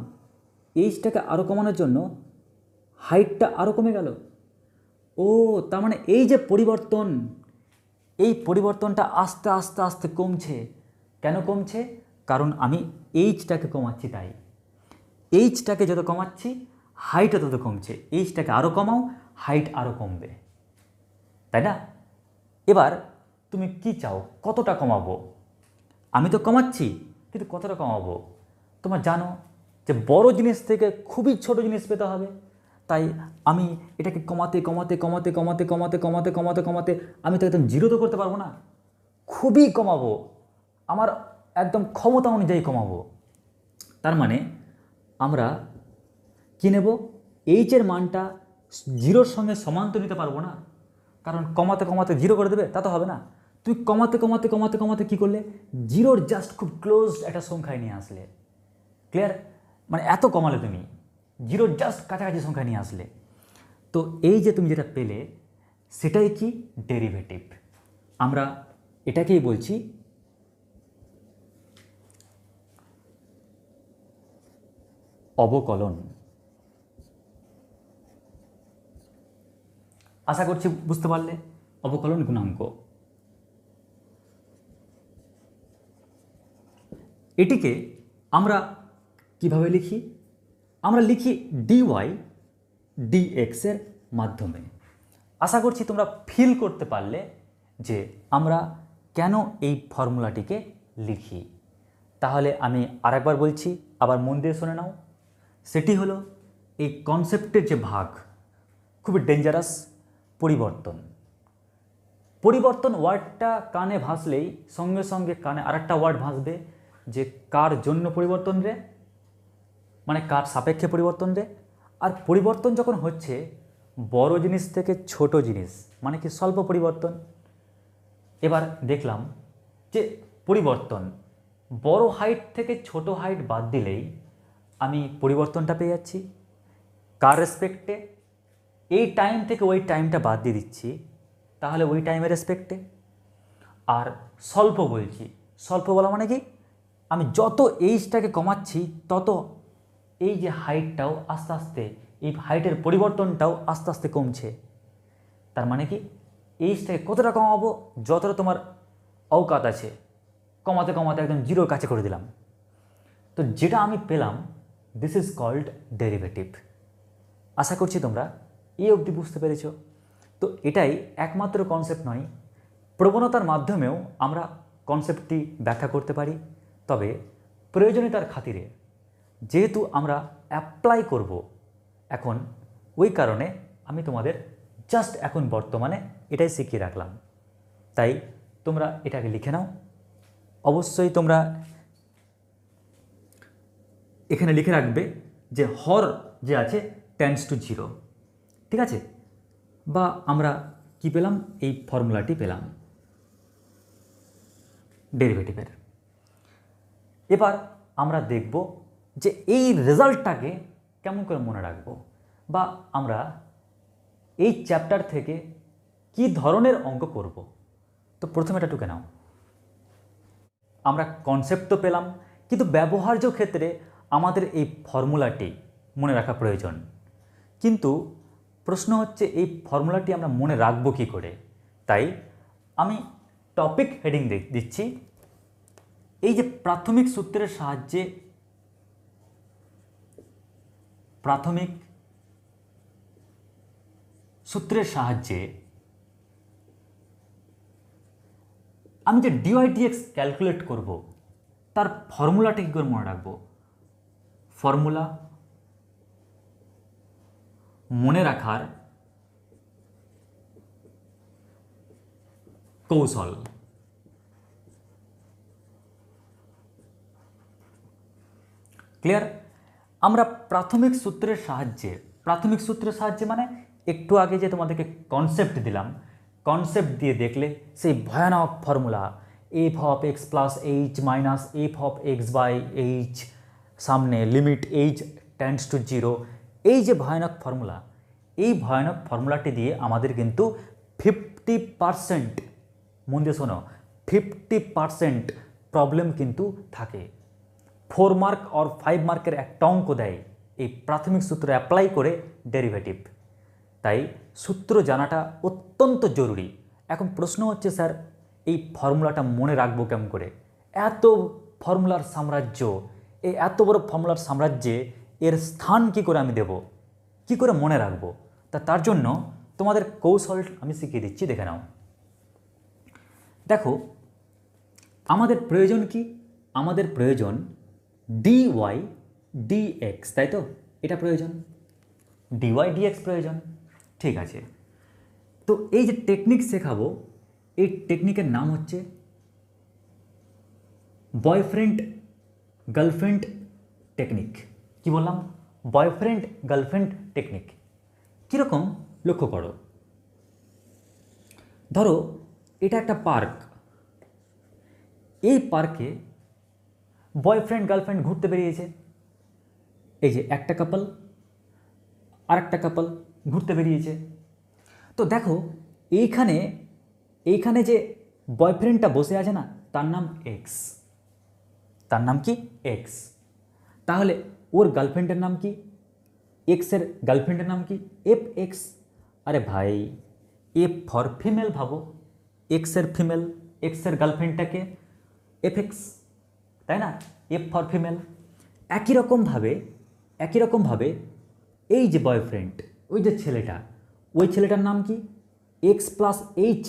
এইচটাকে আরও কমানোর জন্য হাইটটা আরও কমে গেল। ও তার মানে এই যে পরিবর্তন, এই পরিবর্তনটা আস্তে আস্তে আস্তে কমছে। কেন কমছে? কারণ আমি এইচটাকে কমাচ্ছি। তাই এইচটাকে যত কমাচ্ছি হাইটও তত কমছে। এইচটাকে আরও কমাও, হাইট আরও কমবে, তাই না? এবার তুমি কি চাও, কতটা কমাবো? আমি তো কমাচ্ছি, কিন্তু কতটা কমাবো? তোমরা জানো যে বড় জিনিস থেকে খুবই ছোট জিনিস পেতে হবে, তাই আমি এটাকে কমাতে কমাতে কমাতে কমাতে কমাতে কমাতে কমাতে কমাতে আমি তো একদম জিরো তো করতে পারবো না, খুবই কমাবো, আমার একদম ক্ষমতা অনুযায়ী কমাবো। তার মানে আমরা কী নেব, এইচের মানটা জিরোর সঙ্গে সমান তো নিতে পারবো না, কারণ কমাতে কমাতে জিরো করে দেবে তা তো হবে না। তুই কমাতে কমাতে কমাতে কমাতে কী করলে, জিরোর জাস্ট খুব ক্লোজ একটা সংখ্যায় নিয়ে আসলে। ক্লিয়ার? মানে এত কমালে তুমি জিরোর জাস্ট কাছাকাছি সংখ্যা নিয়ে আসলে। তো এই যে তুমি যেটা পেলে সেটাই কি ডেরিভেটিভ। আমরা এটাকেই বলছি অবকলন। আশা করছি বুঝতে পারলে, অবকলন গুণাঙ্ক। এটিকে আমরা কিভাবে লিখি, আমরা লিখি ডিওয়াই ডিএক্সের মাধ্যমে। আশা করছি তোমরা ফিল করতে পারলে যে আমরা কেন এই ফর্মুলাটিকে লিখি। তাহলে আমি আরেকবার বলছি, আবার মন দিয়ে শুনে নাও। সেটি হলো এই কনসেপ্টের যে ভাগ, খুবই ডেঞ্জারাস, পরিবর্তন। পরিবর্তন ওয়ার্ডটা কানে ভাসলেই সঙ্গে সঙ্গে কানে আরেকটা ওয়ার্ড ভাসবে যে কার জন্য পরিবর্তন রে, মানে কার সাপেক্ষে পরিবর্তন রে। আর পরিবর্তন যখন হচ্ছে বড় জিনিস থেকে ছোট জিনিস, মানে কি স্বল্প পরিবর্তন। এবার দেখলাম যে পরিবর্তন বড় হাইট থেকে ছোট হাইট বাদ দিলেই আমি পরিবর্তনটা পেয়ে যাচ্ছি। কার রেসপেক্টে, এই টাইম থেকে ওই টাইমটা বাদ দিয়ে দিচ্ছি, তাহলে ওই টাইমের রেসপেক্টে। আর স্বল্প বলছি, স্বল্প বলা মানে কি, আমি যত এইজটাকে কমাচ্ছি তত এই যে হাইটটাও আস্তে আস্তে, এই হাইটের পরিবর্তনটাও আস্তে আস্তে কমছে। তার মানে কি, এইজটাকে কতটা কমাবো, যতটা তোমার অওকাত আছে, কমাতে কমাতে একদম জিরোর কাছে করে দিলাম। তো যেটা আমি পেলাম, দিস ইজ কল্ড ডেরিভেটিভ। আশা করছি তোমরা এই অবধি বুঝতে পেরেছ। তো এটাই একমাত্র কনসেপ্ট নয়, প্রবণতার মাধ্যমেও আমরা কনসেপ্টটি ব্যাখ্যা করতে পারি। তবে প্রয়োজনীয়তার খাতিরে যেহেতু আমরা অ্যাপ্লাই করব এখন, ওই কারণে আমি তোমাদের জাস্ট এখন বর্তমানে এটাই শিখিয়ে রাখলাম। তাই তোমরা এটাকে লিখে নাও। অবশ্যই তোমরা এখানে লিখে রাখবে যে হর যে আছে টেন্ডস টু জিরো, ঠিক আছে? বা আমরা কি পেলাম, এই ফর্মুলাটি পেলাম ডেরিভেটিভের। এবার আমরা দেখব যে এই রেজাল্টটাকে কেমন করে মনে রাখবো, বা আমরা এই চ্যাপ্টার থেকে কি ধরনের অঙ্ক করব। তো প্রথমে এটা টুকে নাও, আমরা কনসেপ্ট তো পেলাম, কিন্তু ব্যবহার্য ক্ষেত্রে আমাদের এই ফর্মুলাটি মনে রাখা প্রয়োজন। কিন্তু প্রশ্ন হচ্ছে এই ফর্মুলাটি আমরা মনে রাখবো কী করে। তাই আমি টপিক হেডিং দিচ্ছি, এই যে প্রাথমিক সূত্রের সাহায্যে, প্রাথমিক সূত্রের সাহায্যে আমি যে ডিওয়াই/ডিএক্স ক্যালকুলেট করব, তার ফর্মুলাটা কী করে মনে রাখবো। ফর্মুলা মনে রাখার কৌশল। ক্লিয়ার? আমরা প্রাথমিক সূত্রের সাহায্যে মানে একটু আগে যে তোমাদেরকে কনসেপ্ট দিলাম, কনসেপ্ট দিয়ে দেখলে সেই ভয়ানক formula f of x plus h minus f of x by h, সামনে limit h tends to zero, এই যে ভয়ানক ফর্মুলা, এই ভয়ানক ফর্মুলাটি দিয়ে আমাদের কিন্তু 50%, মন দিয়ে শোনো, 50% প্রবলেম কিন্তু থাকে। 4 মার্ক আর 5 মার্কের একটা অঙ্ক দেয় এই প্রাথমিক সূত্র অ্যাপ্লাই করে ডেরিভেটিভ। তাই সূত্র জানাটা অত্যন্ত জরুরি। এখন প্রশ্ন হচ্ছে, স্যার এই ফর্মুলাটা মনে রাখবো কেমন করে? এত ফর্মুলার সাম্রাজ্য, এই এত বড় ফর্মুলার সাম্রাজ্যে এর স্থান কি করে আমি দেব, কি করে মনে রাখবো? তার জন্য তোমাদের কৌশল আমি শিখিয়ে দিচ্ছি, দেখে নাও। দেখো, আমাদের প্রয়োজন কি? আমাদের প্রয়োজন ডিওয়াই ডিএক্স, তাই তো? এটা প্রয়োজন। ডিওয়াই ডিএক্স প্রয়োজন। ঠিক আছে, তো এই যে টেকনিক শেখাবো, এই টেকনিকের নাম হচ্ছে বয়ফ্রেন্ড গার্লফ্রেন্ড টেকনিক। কি বললাম? Boyfriend girlfriend technique. কীরকম লক্ষ্য করো, ধরো এটা একটা পার্ক, এই পার্কে বয়ফ্রেন্ড গার্লফ্রেন্ড ঘুরতে বেরিয়েছে। এই যে একটা কাপল আর একটা কাপল ঘুরতে বেরিয়েছে। তো দেখো এইখানে যে বয়ফ্রেন্ডটা বসে আছে না, তার নাম এক্স। তার নাম কি? এক্স। তাহলে ওর গার্লফ্রেন্ডের নাম কি? এক্সের গার্লফ্রেন্ডের নাম কি? F x. আরে ভাই, এফ ফর ফিমেল ভাবো, এক্সের ফিমেল, এক্সের গার্লফ্রেন্ডটাকে এফ এক্স, তাই না? F for female. একই রকমভাবে এই যে বয়ফ্রেন্ড, ওই যে ছেলেটা, ওই ছেলেটার নাম কি? X plus H.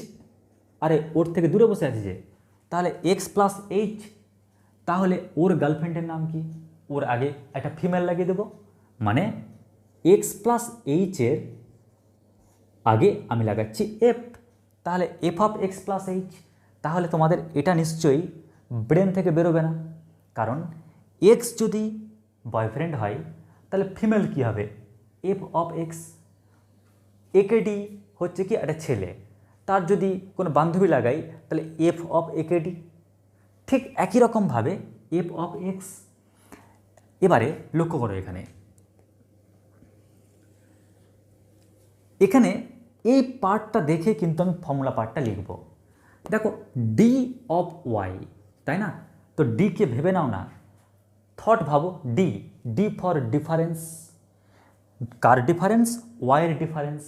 আরে ওর থেকে দূরে বসে আছে যে, তাহলে এক্স প্লাস এইচ। তাহলে ওর গার্লফ্রেন্ডের নাম কি? ওর আগে একটা ফিমেল লাগিয়ে দেবো, মানে এক্স প্লাস এইচের আগে আমি লাগাচ্ছি এফ, তাহলে F of x plus H. তাহলে তোমাদের এটা নিশ্চয়ই ব্রেন থেকে বেরোবে না, কারণ এক্স যদি বয়ফ্রেন্ড হয় তাহলে ফিমেল কী হবে? F of x. একেডি হচ্ছে কি একটা ছেলে, তার যদি কোনো বান্ধবী লাগাই তাহলে এফ অফ একেডি। ঠিক একই রকমভাবে এফ অফ এক্স। এবারে লক্ষ্য করো, এখানে এই পার্টটা দেখে কিন্তু আমি ফর্মুলা পার্টটা লিখব। দেখো ডি অফ ওয়াই, তাই না? তো ডিকে ভেবে নাও না, থট ভাবো। D, D for difference. Car difference? ওয়াইয়ের ডিফারেন্স।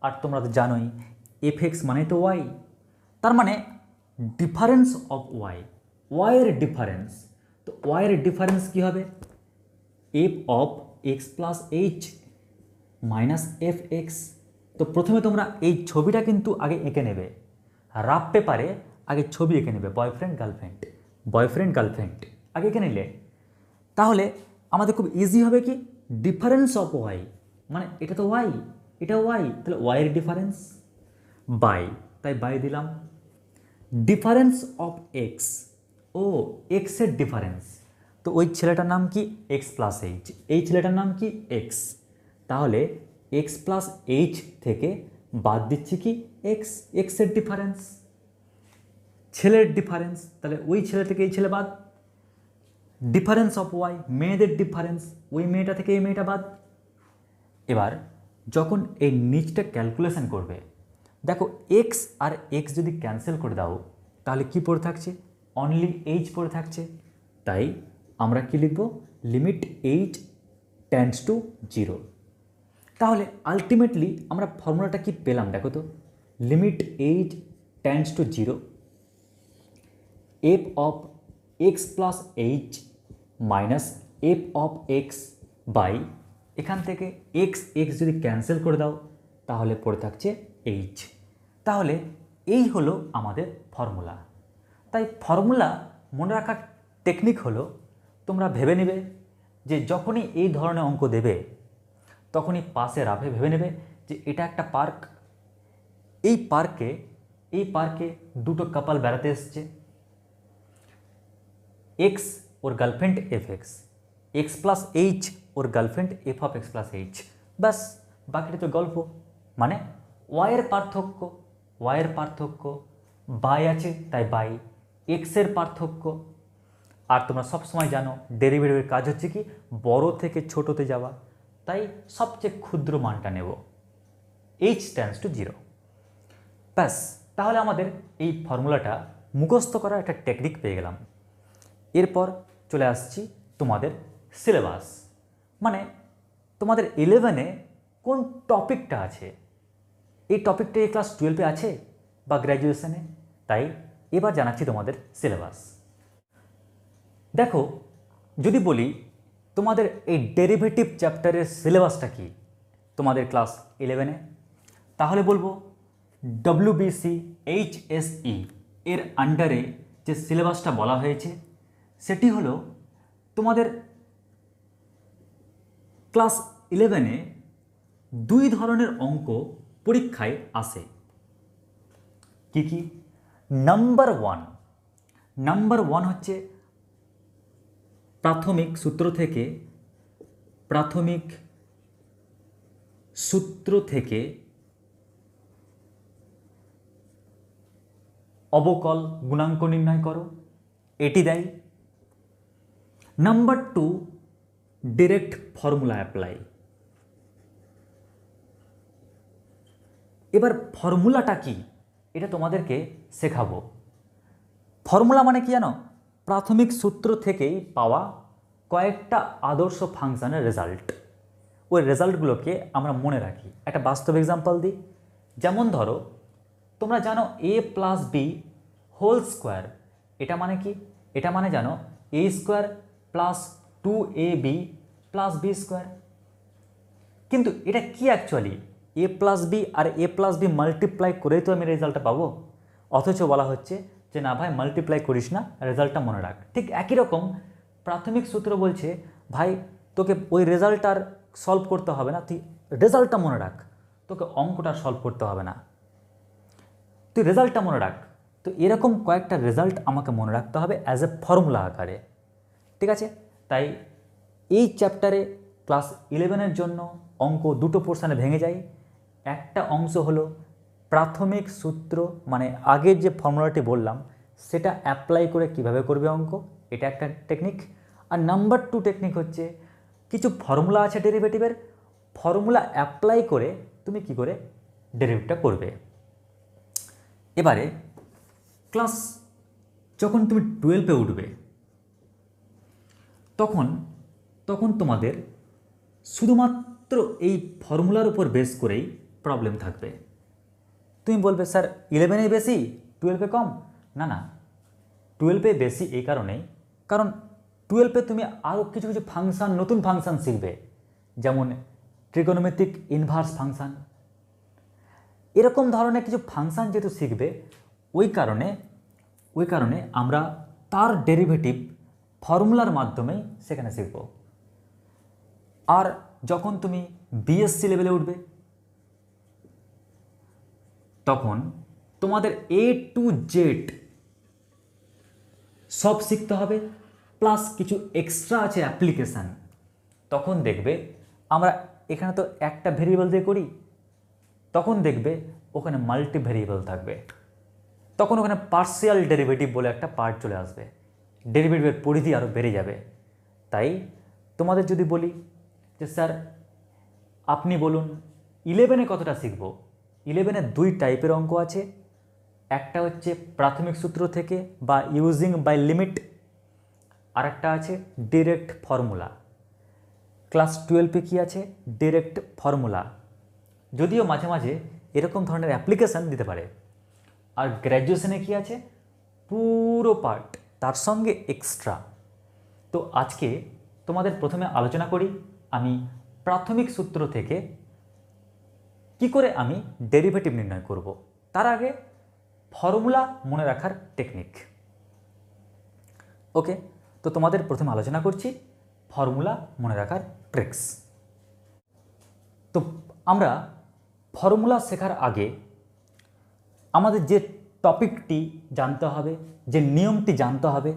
আর তোমরা তো জানোই এফ এক্স মানে তো ওয়াই, তার মানে ডিফারেন্স অফ ওয়াই, ওয়াইয়ের ডিফারেন্স। তো ওয়াইয়ের ডিফারেন্স কী হবে? F of x plus h minus F x. তো প্রথমে তোমরা এই ছবিটা কিন্তু আগে এঁকে নেবে, রাফ পেপারে আগে ছবি এঁকে নেবে, বয়ফ্রেন্ড গার্লফ্রেন্ড আগে এঁকে নিলে তাহলে আমাদের খুব ইজি হবে। কি? ডিফারেন্স অফ ওয়াই, মানে এটা তো ওয়াই, এটা ওয়াই, তাহলে ওয়াইয়ের ডিফারেন্স বাই, তাই বাই দিলাম। ডিফারেন্স অফ এক্স, ও এক্সের ডিফারেন্স, তো ওই ছেলেটার নাম কি? X plus H. এই ছেলেটার নাম কি? এক্স। তাহলে এক্স প্লাস এইচ থেকে বাদ দিচ্ছি কি? এক্স, এক্সের ডিফারেন্স। ছেলের ডিফারেন্স, তাহলে ওই ছেলে থেকে এই ছেলে বাদ। ডিফারেন্স অফ ওয়াই, মেয়েদের ডিফারেন্স, ওই মেয়েটা থেকে এই মেয়েটা বাদ। এবার যখন এই নিচটা ক্যালকুলেশন করবে, দেখো এক্স আর এক্স যদি ক্যান্সেল করে দাও তাহলে কি পড়ে থাকছে? অনলি এইচ পড়ে থাকছে। তাই আমরা কি লিখব? Limit h tends to 0। তাহলে আলটিমেটলি আমরা ফর্মুলাটা কি পেলাম দেখো তো? Limit h tends to 0, f of x plus h minus f of x by, এখান থেকে এক্স এক্স যদি ক্যান্সেল করে দাও তাহলে পড়ে থাকছে এইচ। তাহলে এই হলো আমাদের ফর্মুলা। তাই ফর্মুলা মনে রাখার টেকনিক হলো, তোমরা ভেবে নেবে যে যখনই এই ধরনের অঙ্ক দেবে তখনই পাশে রাফে ভেবে নেবে যে এটা একটা পার্ক। এই পার্কে দুটো কাপল বেড়াতে এসছে, x or girlfriend F x, x plus H or girlfriend F of x plus H. ব্যাস, বাকিটা তো গল্প। মানে ওয়াইয়ের পার্থক্য বাই আছে তাই বাই, এক্সের পার্থক্য। আর তোমরা সবসময় জানো ডেরিভেটিভের কাজ হচ্ছে কি? বড় থেকে ছোটোতে যাওয়া, তাই সবচেয়ে ক্ষুদ্র মানটা নেব, এইচ টেন্ডস টু 0। ব্যাস, তাহলে আমাদের এই ফর্মুলাটা মুখস্থ করার একটা টেকনিক পেয়ে গেলাম। এরপর চলে আসছি তোমাদের সিলেবাস, মানে তোমাদের 11-এ কোন টপিকটা আছে। এই টপিকটা এই ক্লাস 12-এ আছে বা গ্র্যাজুয়েশনে, তাই এবার জানাচ্ছি তোমাদের সিলেবাস। দেখো, যদি বলি তোমাদের এই ডেরিভেটিভ চ্যাপ্টারের সিলেবাসটা কি তোমাদের ক্লাস 11-এ, তাহলে বলবো WBC HSE এর আন্ডারে যে সিলেবাসটা বলা হয়েছে সেটি হলো তোমাদের ক্লাস 11-এ দুই ধরনের অঙ্ক পরীক্ষায় আসে। কি কি? নাম্বার ওয়ান হচ্ছে প্রাথমিক সূত্র থেকে অবকল গুণাঙ্ক নির্ণয় করো, এটি দেয়। Number 2 direct formula apply. এবার ফর্মুলাটা কি এটা তোমাদেরকে শেখাবো। ফর্মুলা মানে কি জানো? প্রাথমিক সূত্র থেকেই পাওয়া কয়েকটা আদর্শ ফাংশনের রেজাল্ট। ওই রেজাল্টগুলোকে আমরা মনে রাখি। একটা বাস্তব এক্সাম্পল দিই। যেমন ধরো, তোমরা জানো a plus b whole square, এটা মানে কি? এটা মানে জানো a square plus 2ab plus b square. কিন্তু এটা কি অ্যাকচুয়ালি? a প্লাস বি আর a প্লাস বি মাল্টিপ্লাই করেই তো আমি রেজাল্টটা পাবো। অথচ বলা হচ্ছে যে না ভাই মাল্টিপ্লাই করিস না, রেজাল্টটা মনে রাখ। ঠিক একই রকম প্রাথমিক সূত্র বলছে ভাই তোকে ওই রেজাল্ট আর সলভ করতে হবে না, তুই রেজাল্টটা মনে রাখ, তোকে অঙ্কটা সলভ করতে হবে না, তুই রেজাল্টটা মনে রাখ। তো এরকম কয়েকটা রেজাল্ট আমাকে মনে রাখতে হবে অ্যাজ এ ফর্মুলা আকারে। ঠিক আছে? তাই এই চ্যাপ্টারে ক্লাস 11-এর জন্য অঙ্ক দুটো পোর্শনে ভেঙে যায়। একটা অংশ হলো প্রাথমিক সূত্র, মানে আগের যে ফর্মুলাটি বললাম সেটা অ্যাপ্লাই করে কিভাবে করবে অঙ্ক, এটা একটা টেকনিক। আর নাম্বার 2 টেকনিক হচ্ছে কিছু ফর্মুলা আছে ডেরিভেটিভের, ফর্মুলা অ্যাপ্লাই করে তুমি কি করে ডেরিভেটিভটা করবে। এবারে ক্লাস যখন তুমি 12-এ উঠবে তখন তোমাদের শুধুমাত্র এই ফর্মুলার উপর বেস করেই প্রবলেম থাকবে। তুমি বলবে স্যার 11-এ বেশি 12-এ কম। না, 12-এ বেশি এই কারণেই, কারণ 12-এ তুমি আরও কিছু ফাংশান, নতুন ফাংশান শিখবে, যেমন ট্রিগোনোমেট্রিক ইনভার্স ফাংশান, এরকম ধরনের কিছু ফাংশান যেহেতু শিখবে, ওই কারণে আমরা তার ডেরিভেটিভ ফর্মুলার মাধ্যমেই সেখানে শিখব। আর যখন তুমি বিএসসি লেভেলে উঠবে তখন তোমাদের A to Z সব শিখতে হবে, প্লাস কিছু এক্সট্রা আছে অ্যাপ্লিকেশান। তখন দেখবে আমরা এখানে তো একটা ভেরিয়েবল দিয়ে করি, তখন দেখবে ওখানে মাল্টি ভেরিয়েবল থাকবে, তখন ওখানে পার্সিয়াল ডেরিভেটিভ বলে একটা পার্ট চলে আসবে, ডেরিভেটিভের পরিধি আরও বেড়ে যাবে। তাই তোমাদের যদি বলি যে স্যার আপনি বলুন 11-এ কতটা শিখব, 11-এ 2 টাইপের অঙ্ক আছে। একটা হচ্ছে প্রাথমিক সূত্র থেকে বা ইউজিং বাই লিমিট, আর একটা আছে ডিরেক্ট ফর্মুলা। ক্লাস 12-এ কী আছে? ডিরেক্ট ফর্মুলা, যদিও মাঝে মাঝে এরকম ধরনের অ্যাপ্লিকেশান দিতে পারে। আর গ্র্যাজুয়েশনে কী আছে? পুরো পার্ট, তার সঙ্গে এক্সট্রা। তো আজকে তোমাদের প্রথমে আলোচনা করি আমি প্রাথমিক সূত্র থেকে কি করে আমি ডেরিভেটিভ নির্ণয় করব। তার আগে ফর্মুলা মনে রাখার টেকনিক। ওকে, তো তোমাদের প্রথমে আলোচনা করছি ফর্মুলা মনে রাখার ট্রিক্স। তো আমরা ফর্মুলা শেখার আগে আমাদের যে টপিকটি জানতে হবে, যে নিয়মটি জানতে হবে,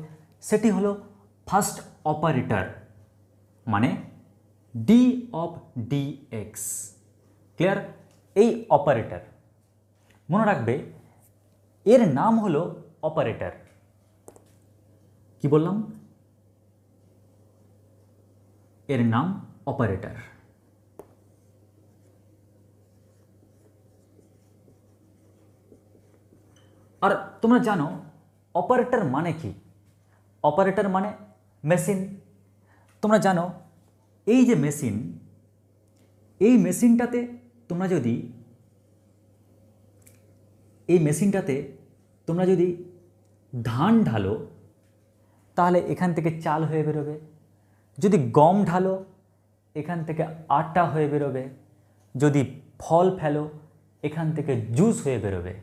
সেটি হলো ফার্স্ট অপারেটর, মানে ডি অফ ডিএক্স। ক্লিয়ার? এই অপারেটর মনে রাখবে, এর নাম হলো অপারেটর। কি বললাম? এর নাম অপারেটর। আর তোমরা জানো অপারেটর মানে কি? অপারেটর মানে মেশিন। তোমরা জানো এই যে মেশিন, এই মেশিনটাতে তোমরা যদি ধান ঢালো তাহলে এখান থেকে চাল হয়ে বেরোবে, যদি গম ঢালো এখান থেকে আটা হয়ে বেরোবে, যদি ফল ফেলো এখান থেকে জুস হয়ে বেরোবে।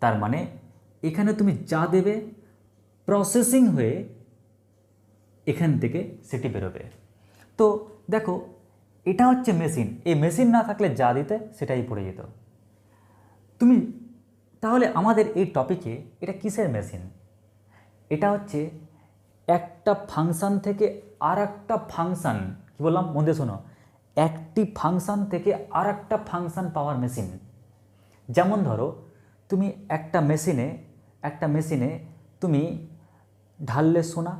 তার মানে এখানে তুমি যা দেবে প্রসেসিং হয়ে এখান থেকে সেটি বেরোবে। তো দেখো এটা হচ্ছে মেশিন, এই মেশিন না থাকলে যা দিতে সেটাই পড়ে যেত। তুমি তাহলে আমাদের এই টপিকে এটা কিসের মেশিন? এটা হচ্ছে একটা ফাংশান থেকে আর একটা ফাংশান, কী বললাম মন দিয়ে শোনো, একটি ফাংশান থেকে আর একটা ফাংশান পাওয়ার মেশিন। যেমন ধরো তুমি একটা মেশিনে তুমি ঢাললে সোনা,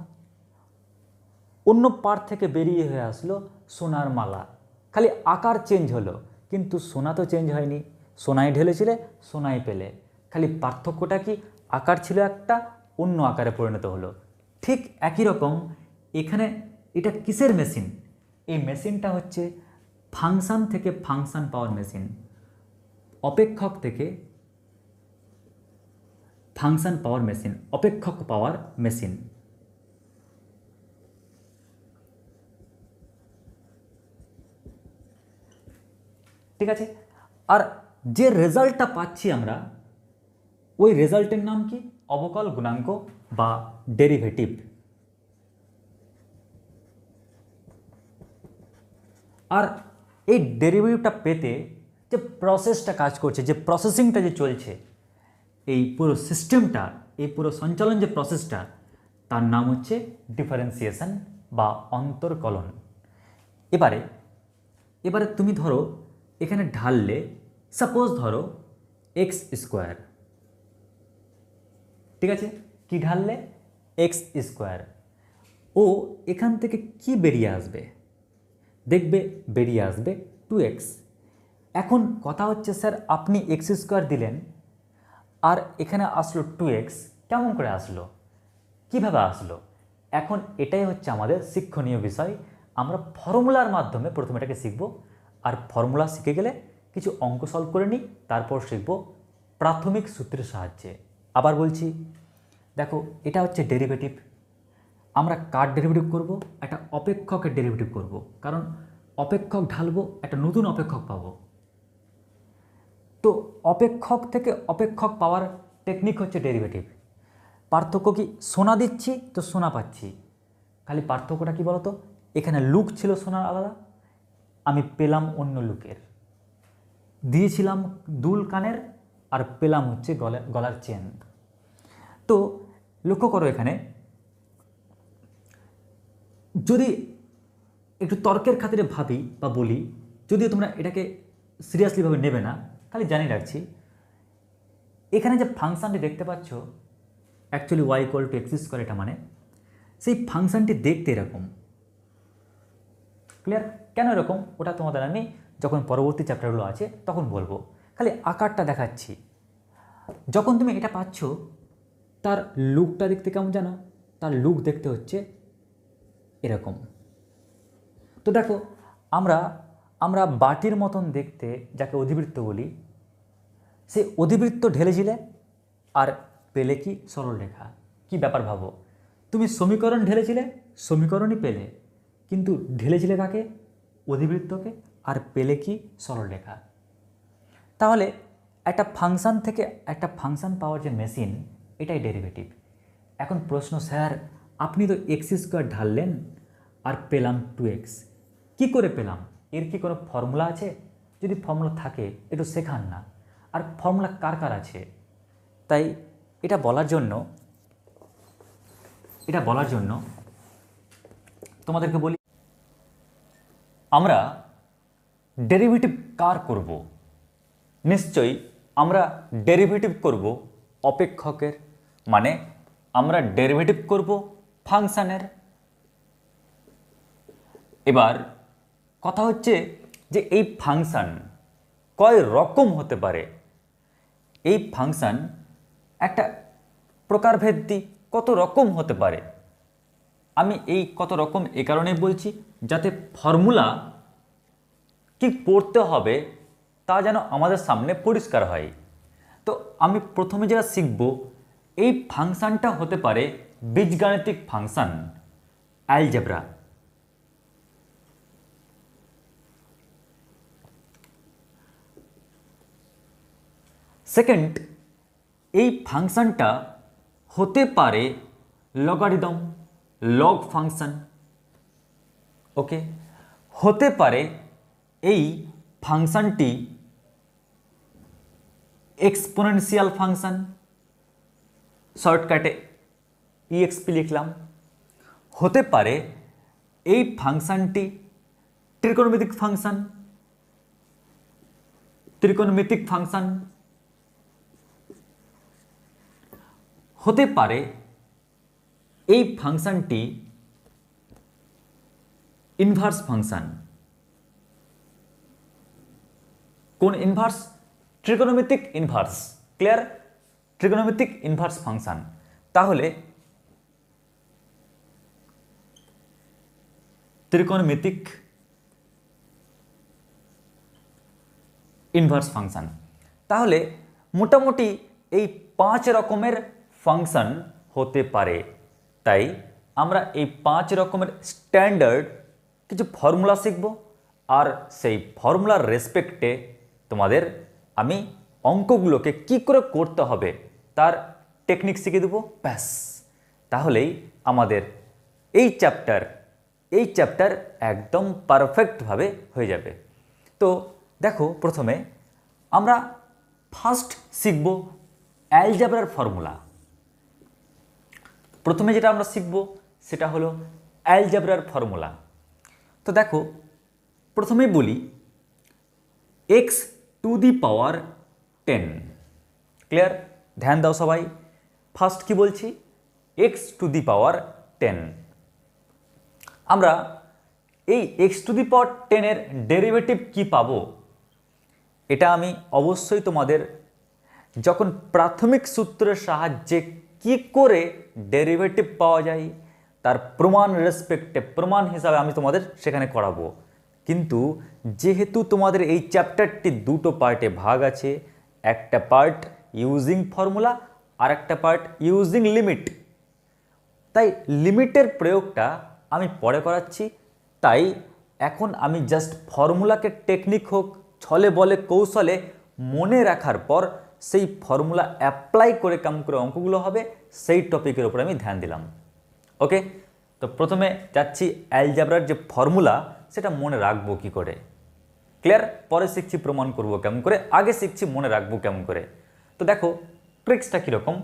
অন্য পার্ট থেকে বেরিয়ে হয়ে আসলো সোনার মালা, খালি আকার চেঞ্জ হলো, কিন্তু সোনা তো চেঞ্জ হয়নি। সোনায় ঢেলেছিলে, সোনায় পেলে, খালি পার্থক্যটা কি, আকার ছিল একটা, অন্য আকারে পরিণত হলো। ঠিক একই রকম এখানে এটা কিসের মেশিন? এই মেশিনটা হচ্ছে ফাংশান থেকে ফাংশান পাওয়ার মেশিন, অপেক্ষক থেকে ফাংশান পাওয়ার মেশিন, অপেক্ষক পাওয়ার মেশিন। ঠিক আছে, আর যে রেজাল্টটা পাচ্ছি আমরা, ওই রেজাল্টের নাম কি? অবকল গুণাঙ্ক বা ডেরিভেটিভ। আর এই ডেরিভেটিভটা পেতে যে প্রসেসটা কাজ করছে, যে প্রসেসিংটা যে চলছে, এই পুরো সিস্টেমটা, এই পুরো সঞ্চালন যে প্রসেসটা, তার নাম হচ্ছে ডিফারেন্সিয়েশন বা অন্তর্কলন। এবারে তুমি ধরো এখানে ঢাললে, সাপোজ ধরো এক্স স্কোয়ার, ঠিক আছে, কি ঢাললে? X square. ও এখান থেকে কি বেরিয়ে আসবে? দেখবে বেরিয়ে আসবে 2x। এখন কথা হচ্ছে স্যার আপনি এক্স স্কোয়ার দিলেন আর এখানে আসলো 2x, কেমন করে আসলো, কিভাবে আসলো? এখন এটাই হচ্ছে আমাদের শিক্ষণীয় বিষয়। আমরা ফর্মুলার মাধ্যমে প্রথমে এটাকে শিখব, আর ফর্মুলা শিখে গেলে কিছু অঙ্ক সলভ করে নিই, তারপর শিখব প্রাথমিক সূত্রের সাহায্যে। আবার বলছি, দেখো এটা হচ্ছে ডেরিভেটিভ। আমরা কার ডেরিভেটিভ করব? একটা অপেক্ষকের ডেরিভেটিভ করব, কারণ অপেক্ষক ঢালবো, একটা নতুন অপেক্ষক পাবো। তো অপেক্ষক থেকে অপেক্ষক পাওয়ার টেকনিক হচ্ছে ডেরিভেটিভ। পার্থক্য কি? সোনা দিচ্ছি তো সোনা পাচ্ছি, খালি পার্থক্যটা কি বলতো, এখানে লুক ছিল সোনার আলাদা, আমি পেলাম অন্য লুকের। দিয়েছিলাম দুল কানের আর পেলাম হচ্ছে গলার চেন। তো লক্ষ্য করো এখানে, যদি একটু তর্কের খাতিরে ভাবি বা বলি, যদিও তোমরা এটাকে সিরিয়াসলিভাবে নেবে না, খালি জানিয়ে রাখছি, এখানে যে ফাংশানটি দেখতে পাচ্ছ অ্যাকচুয়ালি y = x স্কোয়ার, এটা মানে সেই ফাংশানটি দেখতে এরকম। ক্লিয়ার? কেন এরকম ওটা তোমাদের আমি যখন পরবর্তী চ্যাপ্টারগুলো আছে তখন বলবো, খালি আকারটা দেখাচ্ছি। যখন তুমি এটা পাচ্ছ, তার লুকটা দেখতে কেমন জানো? তার লুক দেখতে হচ্ছে এরকম। তো দেখো আমরা বাটির মতন দেখতে যাকে অধিবৃত্ত বলি, সেই অধিবৃত্ত ঢেলেছিলে আর পেলে কি? সরলরেখা। কি ব্যাপার ভাবো, তুমি সমীকরণ ঢেলেছিলে, সমীকরণই পেলে, কিন্তু ঢেলেছিলে কাকে? অধিবৃত্তকে, আর পেলে কি? সরলরেখা। তাহলে একটা ফাংশান থেকে একটা ফাংশান পাওয়ার যে মেশিন, এটাই ডেরিভেটিভ। এখন প্রশ্ন, স্যার আপনি তো এক্স স্কোয়ার ঢাললেন আর পেলাম 2x, কি করে পেলাম? এর কি কোনো ফর্মুলা আছে? যদি ফর্মুলা থাকে একটু শেখান না। আর ফর্মুলা কার কার আছে? তাই এটা বলার জন্য তোমাদেরকে বলি, আমরা ডেরিভেটিভ কার করব? নিশ্চয়ই আমরা ডেরিভেটিভ করব অপেক্ষকের, মানে আমরা ডেরিভেটিভ করব ফাংশানের। এবার কথা হচ্ছে যে এই ফাংশান কয় রকম হতে পারে? এই ফাংশান একটা প্রকারভেদী কত রকম হতে পারে? আমি এই কত রকম এ কারণে বলছি, যাতে ফর্মুলা কি পড়তে হবে তা যেন আমাদের সামনে পরিষ্কার হয়। তো আমি প্রথমে যেটা শিখব, এই ফাংশানটা হতে পারে বীজগাণিতিক ফাংশান, অ্যালজেব্রা। সেকেন্ড, এই ফাংশানটা হতে পারে লগারিদম, লগ ফাংশন। ওকে, হতে পারে এই ফাংশনটি এক্সপোনেনশিয়াল ফাংশন, শর্টকাটে ইএক্সপি লিখলাম। হতে পারে এই ফাংশনটি ত্রিকোণমিতিক ফাংশন, ত্রিকোণমিতিক ফাংশন। হতে পারে এই ফাংশনটি ইনভার্স ফাংশন। কোন ইনভার্স? ত্রিকোণমিতিক ইনভার্স। ক্লিয়ার? ত্রিকোণমিতিক ইনভার্স ফাংশন। তাহলে ত্রিকোণমিতিক ইনভার্স ফাংশন। তাহলে মোটামুটি এই 5 রকমের ফাংশন হতে পারে। তাই আমরা এই 5 রকমের স্ট্যান্ডার্ড কিছু ফর্মুলা শিখব, আর সেই ফর্মুলার রেসপেক্টে তোমাদের আমি অঙ্কগুলোকে কি করে করতে হবে তার টেকনিক শিখিয়ে দেবো। ব্যাস, তাহলেই আমাদের এই চ্যাপ্টার একদম পারফেক্টভাবে হয়ে যাবে। তো দেখো, প্রথমে আমরা ফার্স্ট শিখব অ্যালজেব্রার ফর্মুলা। প্রথমে যেটা আমরা শিখব সেটা হলো অ্যালজেব্রার ফর্মুলা। তো দেখো, প্রথমেই বলি x two the power 10। Clear? ধ্যান দাও সবাই। ফার্স্ট কি বলছি? x টু দি পাওয়ার 10। আমরা এই x টু দি পাওয়ার 10 এর ডেরিভেটিভ কি পাবো, এটা আমি অবশ্যই তোমাদের যখন প্রাথমিক সূত্রের সাহায্যে কি করে ডেরিভেটিভ পাওয়া যায় তার প্রমাণ রেসপেক্টে, প্রমাণ হিসাবে আমি তোমাদের সেখানে করাবো। কিন্তু যেহেতু তোমাদের এই চ্যাপ্টারটি দুটো পার্টে ভাগ আছে, একটা পার্ট ইউজিং ফর্মুলা আর একটা পার্ট ইউজিং লিমিট, তাই লিমিটের প্রয়োগটা আমি পরে করাচ্ছি। তাই এখন আমি জাস্ট ফর্মুলাকে টেকনিক হোক, ছলে বলে কৌশলে মনে রাখার পর সেই ফর্মুলা অ্যাপ্লাই করে কেমন করে অঙ্কগুলো হবে সেই টপিকের উপর আমি ধ্যান দিলাম। ওকে, তো প্রথমে যাচ্ছি অ্যালজেব্রার যে ফর্মুলা সেটা মনে রাখবো কি করে। ক্লিয়ার? পরে শিখছি প্রমাণ করব কেমন করে, আগে শিখছি মনে রাখবো কেমন করে। তো দেখো ট্রিক্সটা কীরকম।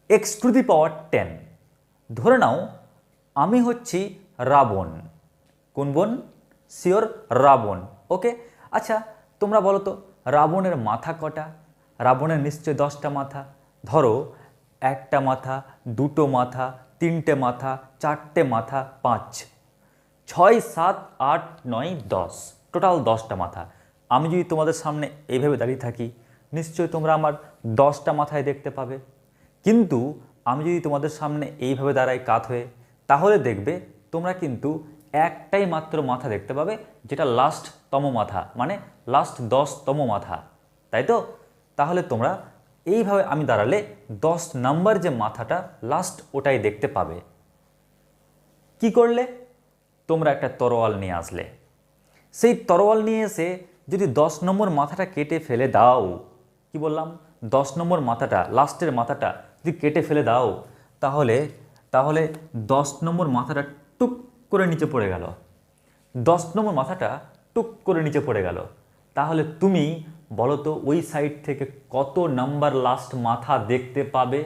x টু দি পাওয়ার 10, ধরে নাও আমি হচ্ছি রাবণ। কোন বোন? শিওর, রাবণ। ওকে, আচ্ছা তোমরা বলো তো রাবণের মাথা কটা? রাবণের নিশ্চয় 10টা মাথা। ধরো একটা মাথা, দুটো মাথা, তিনটে মাথা, চারটে মাথা, 5, 6, 7, 8, 9, 10, টোটাল 10টা মাথা। আমি যদি তোমাদের সামনে এইভাবে দাঁড়িয়ে থাকি নিশ্চয়ই তোমরা আমার 10টা মাথায় দেখতে পাবে। কিন্তু আমি যদি তোমাদের সামনে এইভাবে দাঁড়াই কাত হয়ে, তাহলে দেখবে তোমরা কিন্তু একটাই মাত্র মাথা দেখতে পাবে, যেটা লাস্টতম মাথা, মানে লাস্ট 10তম মাথা, তাই তো? তাহলে তোমরা এইভাবে আমি দাঁড়ালে 10 নাম্বার যে মাথাটা লাস্ট, ওটাই দেখতে পাবে। কি করলে? তোমরা একটা তরোয়াল নিয়ে আসলে। সেই তরোয়াল নিয়ে এসে যদি 10 নম্বর মাথাটা কেটে ফেলে দাও, কি বললাম, 10 নম্বর মাথাটা, লাস্টের মাথাটা যদি কেটে ফেলে দাও, তাহলে 10 নম্বর মাথাটা টুক করে নিচে পড়ে গেল। 10 নম্বর মাথাটা টুক করে নিচে পড়ে গেল। তাহলে তুমি বলো তো ওই সাইড থেকে কত নাম্বার লাস্ট মাথা দেখতে পাবে?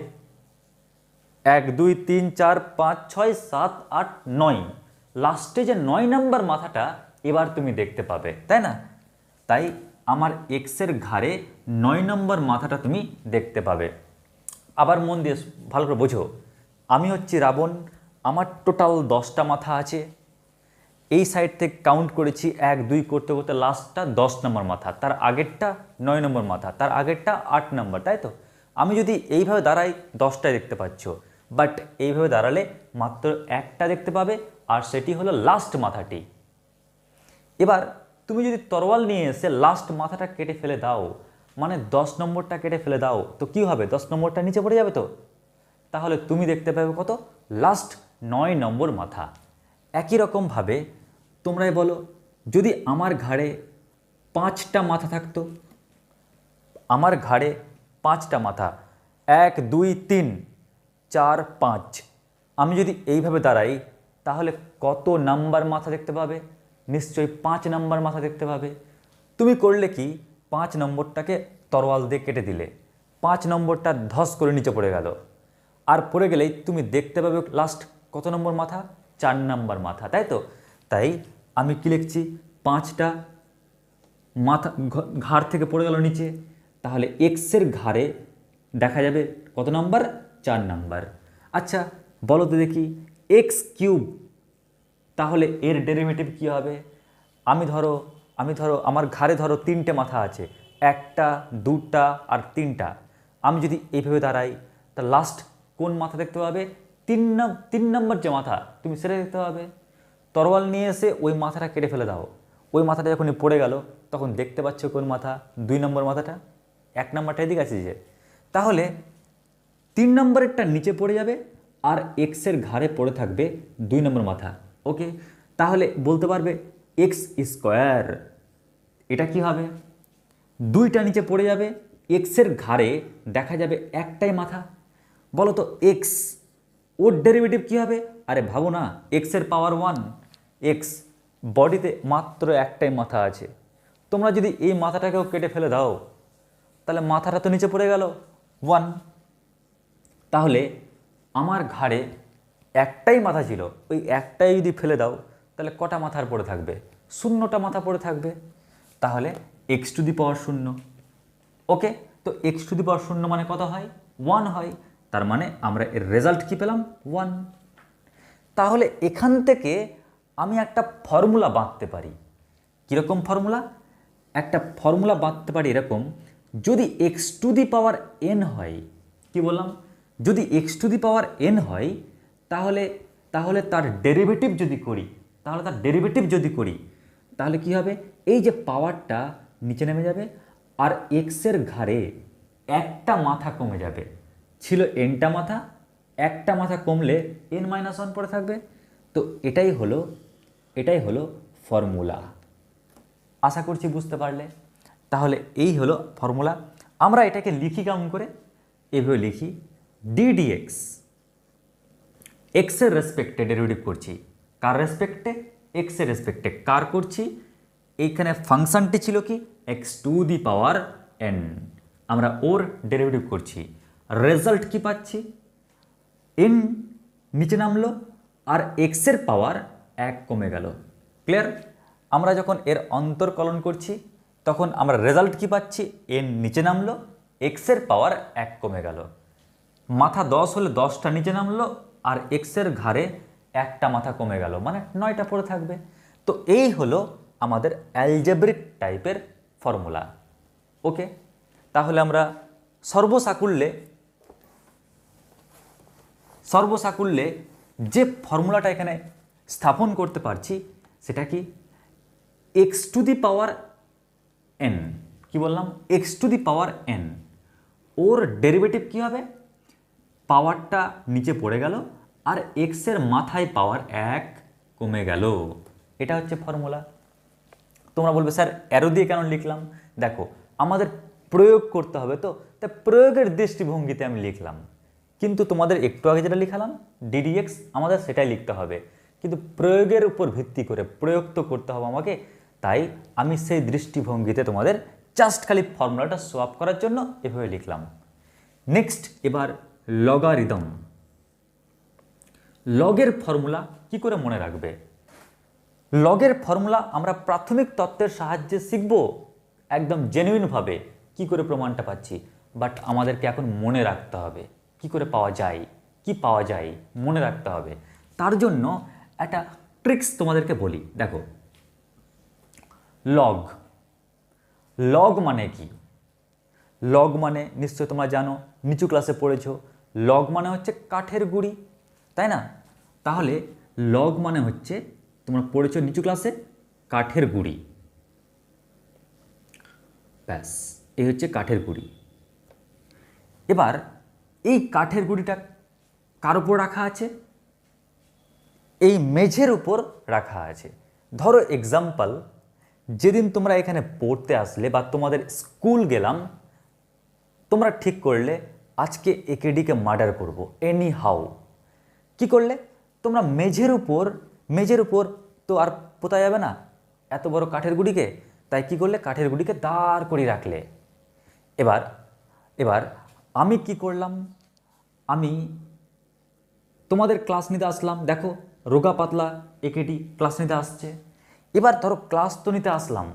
1, 2, 3, 4, 5, 6, 7, 8, 9, লাস্টে যে 9 নাম্বার মাথাটা এবার তুমি দেখতে পাবে, তাই না? তাই আমার এক্সের ঘাড়ে 9 নম্বর মাথাটা তুমি দেখতে পাবে। আবার মন দিয়ে ভালো করে বোঝো, আমি হচ্ছি রাবণ, আমার টোটাল 10টা মাথা আছে। এই সাইড থেকে কাউন্ট করেছি 1, 2 করতে করতে লাস্টটা 10 নম্বর মাথা, তার আগেরটা 9 নম্বর মাথা, তার আগেরটা 8 নম্বর, তাই তো? আমি যদি এইভাবে দাঁড়াই 10টাই দেখতে পাচ্ছ, বাট এইভাবে দাঁড়ালে মাত্র একটা দেখতে পাবে, আর সেটি হলো লাস্ট মাথাটি। এবার তুমি যদি তরোয়াল নিয়ে এসে লাস্ট মাথাটা কেটে ফেলে দাও, মানে 10 নম্বরটা কেটে ফেলে দাও, তো কি হবে? 10 নম্বরটা নিচে পড়ে যাবে তো। তাহলে তুমি দেখতে পাবে কত? লাস্ট 9 নম্বর মাথা। একই রকমভাবে তোমরাই বলো, যদি আমার ঘাড়ে 5টা মাথা থাকতো, আমার ঘাড়ে 5টা মাথা, 1, 2, 3, 4, 5, আমি যদি এইভাবে দাঁড়াই তাহলে কত নাম্বার মাথা দেখতে পাবে? নিশ্চয়ই 5 নম্বর মাথা দেখতে পাবে। তুমি করলে কি 5 নম্বরটাকে তরোয়াল দিয়ে কেটে দিলে, 5 নম্বরটা ধস করে নিচে পড়ে গেল, আর পড়ে গেলেই তুমি দেখতে পাবে লাস্ট কত নম্বর মাথা, 4 নম্বর মাথা, তাই তো? তাই আমি কি লিখছি, 5টা মাথা ঘাড় থেকে পড়ে গেল নিচে, তাহলে এক্সের ঘাড়ে দেখা যাবে কত নম্বর, 4 নম্বর। আচ্ছা বলো তো দেখি, এক্স কিউব, তাহলে এর ডেরিভেটিভ কী হবে? আমি ধরো আমার ঘাড়ে ধরো 3টে মাথা আছে, 1টা 2টা আর 3টা। আমি যদি এইভাবে দাঁড়াই, তা লাস্ট কোন মাথা দেখতে পাবে? 3 নম্বর যে মাথা, তুমি সেটা দেখতে পাবে। তরোয়াল নিয়ে এসে ওই মাথাটা কেটে ফেলে দাও। ওই মাথাটা যখনই পড়ে গেল তখন দেখতে পাচ্ছ কোন মাথা, 2 নম্বর মাথাটা, 1 নম্বরটা এদিকে আছে যে। তাহলে 3 নম্বরেরটা নিচে পড়ে যাবে আর এক্সের ঘাড়ে পড়ে থাকবে 2 নম্বর মাথা। ওকে, তাহলে বলতে পারবে এক্স স্কোয়ার, এটা কি হবে? 2টা নিচে পড়ে যাবে, এক্সের ঘাড়ে দেখা যাবে একটাই মাথা। বলো তো এক্স, ওর ডেরিভেটিভ কী হবে? আরে ভাবো না, এক্সের পাওয়ার 1, এক্স বডিতে মাত্র একটাই মাথা আছে। তোমরা যদি এই মাথাটাকেও কেটে ফেলে দাও, তাহলে মাথাটা তো নিচে পড়ে গেল 1। তাহলে আমার ঘাড়ে একটাই মাথা ছিল, ওই একটাই যদি ফেলে দাও তাহলে কটা মাথার পড়ে থাকবে? 0টা মাথা পড়ে থাকবে। তাহলে এক্স টু দি পাওয়ার 0। ওকে, তো এক্স টু দি পাওয়ার 0 মানে কত হয়? 1 হয়। তার মানে আমরা এর রেজাল্ট কি পেলাম? 1। তাহলে এখান থেকে আমি একটা ফর্মুলা বাঁধতে পারি। কীরকম ফর্মুলা? একটা ফর্মুলা বাঁধতে পারি এরকম, যদি x two the power N হয়, কি বললাম? যদি x two the power N হয়, তাহলে তার ডেরিভেটিভ যদি করি, তাহলে কি হবে? এই যে পাওয়ারটা নিচে নেমে যাবে আর এক্সের ঘাড়ে একটা মাথা কমে যাবে। ছিল এনটা মাথা, একটা মাথা কমলে n-1 পড়ে থাকবে। তো এটাই হলো ফর্মুলা। আশা করছি বুঝতে পারলে। তাহলে এই হলো ফর্মুলা। আমরা এটাকে লিখি কেমন করে? এভাবে লিখি, ddx, এক্সের রেসপেক্টে ডেরিভেটিভ করছি। কার রেসপেক্টে? এক্সের রেসপেক্টে। কার করছি? এইখানে ফাংশনটি ছিল কি? X two the power N, আমরা ওর ডেরিভেটিভ করছি। রেজাল্ট কি পাচ্ছি? এন নিচে নামলো আর এক্সের পাওয়ার 1 কমে গেল। ক্লিয়ার? আমরা যখন এর অন্তর্কলন করছি তখন আমরা রেজাল্ট কি পাচ্ছি? এন নিচে নামলো, এক্সের পাওয়ার 1 কমে গেল। মাথা 10 হলে 10টা নিচে নামলো আর এক্সের ঘাড়ে একটা মাথা কমে গেল, মানে 9টা পড়ে থাকবে। তো এই হলো আমাদের অ্যালজেব্রিক টাইপের ফর্মুলা। ওকে, তাহলে আমরা সর্বসাকুল্যে যে ফর্মুলাটা এখানে স্থাপন করতে পারছি সেটা কি? X two the power N, কি বললাম? X two the power N, or derivative কি হবে? পাওয়ারটা নিচে পড়ে গেল আর এক্সের মাথায় পাওয়ার 1 কমে গেল। এটা হচ্ছে ফর্মুলা। তোমরা বলবে স্যার অ্যারো দিয়ে কেন লিখলাম? দেখো, আমাদের প্রয়োগ করতে হবে, তো তাই প্রয়োগের দৃষ্টিভঙ্গিতে আমি লিখলাম। কিন্তু তোমাদের একটু আগে যেটা লিখালাম ডিডিএক্স, আমাদের সেটাই লিখতে হবে। কিন্তু প্রয়োগের উপর ভিত্তি করে প্রয়োগ তো করতে হবে আমাকে, তাই আমি সেই দৃষ্টিভঙ্গিতে তোমাদের জাস্ট খালি ফর্মুলাটা সোয়াপ করার জন্য এভাবে লিখলাম। নেক্সট, এবার লগারিদম। লগের ফর্মুলা কি করে মনে রাখবে? লগের ফর্মুলা আমরা প্রাথমিক তত্ত্বের সাহায্যে শিখব একদম জেনুইনভাবে, কি করে প্রমাণটা পাচ্ছি। বাট আমাদেরকে এখন মনে রাখতে হবে কি করে পাওয়া যায়, কি পাওয়া যায় মনে রাখতে হবে। তার জন্য একটা ট্রিক্স তোমাদেরকে বলি। দেখো, লগ মানে কি? লগ মানে নিশ্চয় তোমরা জানো, নিচু ক্লাসে পড়েছো। লগ মানে হচ্ছে কাঠের গুঁড়ি, তাই না? তাহলে লগ মানে হচ্ছে, তোমরা পড়েছো নিচু ক্লাসে, কাঠের গুঁড়ি। ব্যাস, এই হচ্ছে কাঠের গুঁড়ি। এবার এই কাঠের গুঁড়িটা কার উপর রাখা আছে? এই মেঝের উপর রাখা আছে। ধরো এক্সাম্পল, যেদিন তোমরা এখানে পড়তে আসলে বা তোমাদের স্কুল গেলাম, তোমরা ঠিক করলে আজকে একেডিকে মার্ডার করব এনি হাউ। কি করলে? তোমরা মেঝের উপর তো আর পোতা যাবে না, এত বড় কাঠের গুঁড়িকে, তাই কি করলে কাঠের গুঁড়িকে দাঁড় করিয়ে রাখলে। এবার এবার আমি কি করলাম, আমি তোমাদের ক্লাস নিতে আসলাম, দেখো রোগা পাতলা একেটি ক্লাস নিতে আসছে। এবার ধরো ক্লাস তো নিতে আসলাম,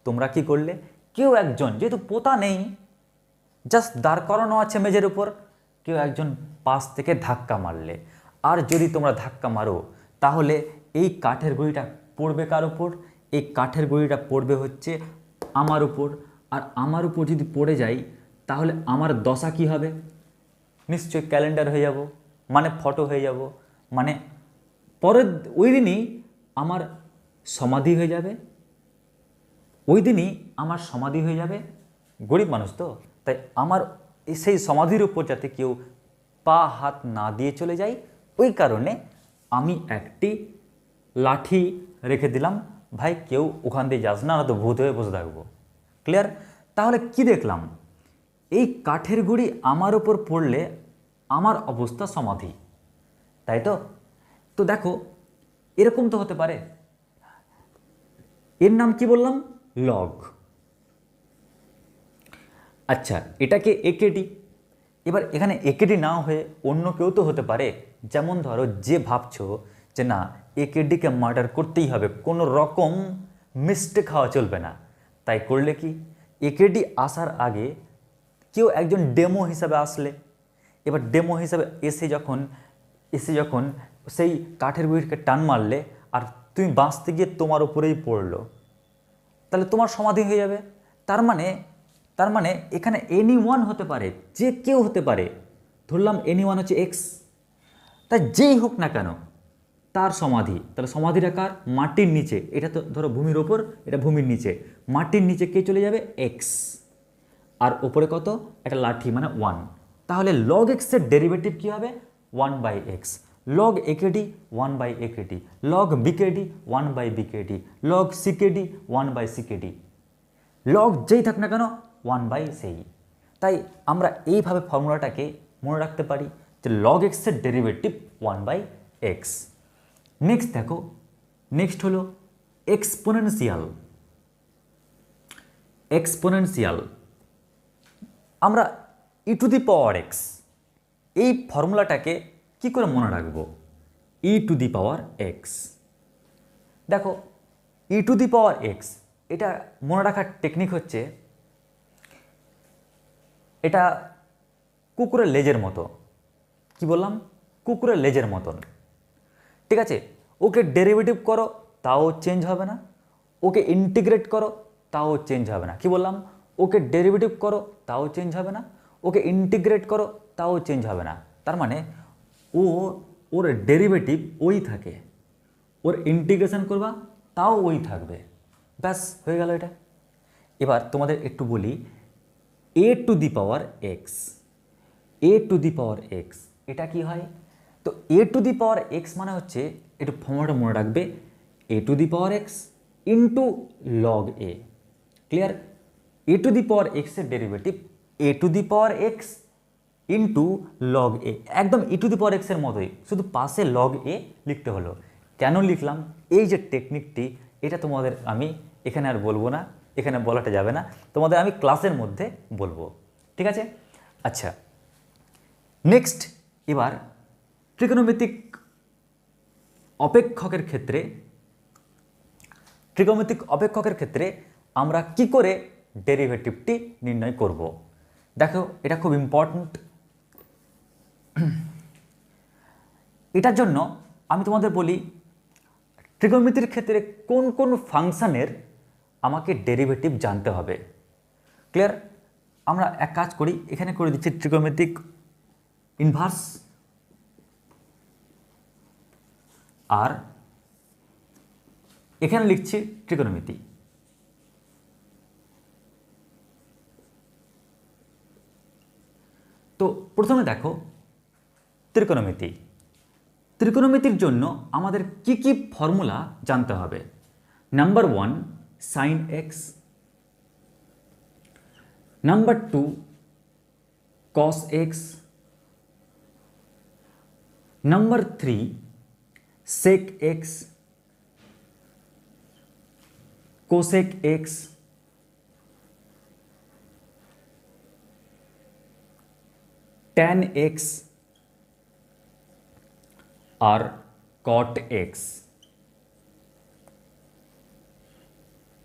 তোমরা কি করলে, কেউ একজন, যেহেতু পোতা নেই, জাস্ট দাঁড় করানো আছে মেজের উপর, কেউ একজন পাশ থেকে ধাক্কা মারলে। আর যদি তোমরা ধাক্কা মারো তাহলে এই কাঠের গুঁড়িটা পড়বে কার উপর, এই কাঠের গুঁড়িটা পড়বে হচ্ছে আমার উপর। আর আমার উপর যদি পড়ে যাই তাহলে আমার দশা কি হবে, নিশ্চয়ই ক্যালেন্ডার হয়ে যাব, মানে ফটো হয়ে যাব, মানে পরের ওই দিনই আমার সমাধি হয়ে যাবে, ওই দিনই আমার সমাধি হয়ে যাবে। গরিব মানুষ তো, তাই আমার সেই সমাধির উপর যাতে কেউ পা হাত না দিয়ে চলে যায়, ওই কারণে আমি একটি লাঠি রেখে দিলাম, ভাই কেউ ওখান দিয়ে যাস না, তো ভূত হয়ে বসে থাকবো। ক্লিয়ার? তাহলে কি দেখলাম, এই কাঠের গুঁড়ি আমার উপর পড়লে আমার অবস্থা সমাধি, তাই তো? তো দেখো এরকম তো হতে পারে, এর নাম কি বললাম, লগ। আচ্ছা, এটাকে একেডি। এবার এখানে একেডি না হয়ে অন্য কেউ তো হতে পারে, যেমন ধরো যে ভাবছো যে না একেডিকে মার্ডার করতেই হবে, কোনো রকম মিস্টেক হওয়া চলবে না, তাই করলে কি, একেডি আসার আগে কেউ একজন ডেমো হিসাবে আসলে, এবার ডেমো হিসাবে এসে যখন সেই কাঠের গুঁড়িকে টান মারলে আর তুমি বাঁচতে গিয়ে তোমার উপরেই পড়লো, তাহলে তোমার সমাধি হয়ে যাবে। তার মানে এখানে এনি ওয়ান হতে পারে, যে কেউ হতে পারে, ধরলাম এনি ওয়ান হচ্ছে এক্স, তাই যেই হোক না কেন তার সমাধি। তাহলে সমাধিটা কার, মাটির নিচে, এটা তো ধরো ভূমির ওপর, এটা ভূমির নিচে, মাটির নিচে কে চলে যাবে, এক্স, আর ওপরে কত, একটা লাঠি মানে ওয়ান। তাহলে লগ এক্সের ডেরিভেটিভ কী হবে, ওয়ান বাই এক্স। লগ একেডি ওয়ান বাই একেডি, লগ বিকেডি ওয়ান বাই বিকেডি, লগ সিকেডি ওয়ান বাই সিকেডি, লগ যেই থাক না কেন ওয়ান বাই সেই। তাই আমরা এইভাবে ফর্মুলাটাকে মনে রাখতে পারি যে লগ এক্সের derivative one by x. Next দেখো, নেক্সট হলো এক্সপোনেনশিয়াল। এক্সপোনেনশিয়াল আমরা e two the power x, এই ফর্মুলাটাকে কি করে মনে রাখবো, ই টু দি পাওয়ার এক্স। দেখো ই টু দি পাওয়ার এক্স, এটা মনে রাখার টেকনিক হচ্ছে, এটা কুকুরের লেজের মতো। কি বললাম, কুকুরের লেজের মতন, ঠিক আছে? ওকে ডেরিভেটিভ করো তাও চেঞ্জ হবে না, ওকে ইন্টিগ্রেট করো তাও চেঞ্জ হবে না। কি বললাম, ওকে ডেরিভেটিভ করো তাও চেঞ্জ হবে না, ওকে ইন্টিগ্রেট করো তাও চেঞ্জ হবে না। তার মানে ওর ডেরিভেটিভ ওই থাকে, ওর ইন্টিগ্রেশন করবা তাও ওই থাকবে, ব্যাস হয়ে গেল এটা। এবার তোমাদের একটু বলি, a to the power x, a to the power x এটা কি হয়? তো এ টু দি পাওয়ার এক্স মানে হচ্ছে, একটু ফর্মুলাটা মনে রাখবে, a to the power x into log a. Clear? A to the power এক্সের derivative a to the power x into log a, একদম ই টু দি পাওয়ার এক্সের মতোই, শুধু পাশে লগ এ লিখতে হলো। কেন লিখলাম, এই যে টেকনিকটি, এটা তোমাদের আমি এখানে আর বলবো না, এখানে বলাটা যাবে না, তোমাদের আমি ক্লাসের মধ্যে বলবো, ঠিক আছে? আচ্ছা, নেক্সট এবার ত্রিকোণমিতিক অপেক্ষকের ক্ষেত্রে আমরা কি করে ডেরিভেটিভটি নির্ণয় করব। দেখো এটা খুব ইম্পর্ট্যান্ট। এটার জন্য আমি তোমাদের বলি, ত্রিকোণমিতির ক্ষেত্রে কোন কোন ফাংশনের আমাকে ডেরিভেটিভ জানতে হবে। ক্লিয়ার? আমরা এক কাজ করি, এখানে করে দিচ্ছি ত্রিকোণমিতিক ইনভার্স, আর এখানে লিখছি ত্রিকোণমিতি। তো প্রথমে দেখো ত্রিকোণমিতি, ত্রিকোণমিতির জন্য আমাদের কি কি ফর্মুলা জানতে হবে। Number 1 sine x, number 2 cos x, number 3 sec x, cosec x tan x আর কট এক্স।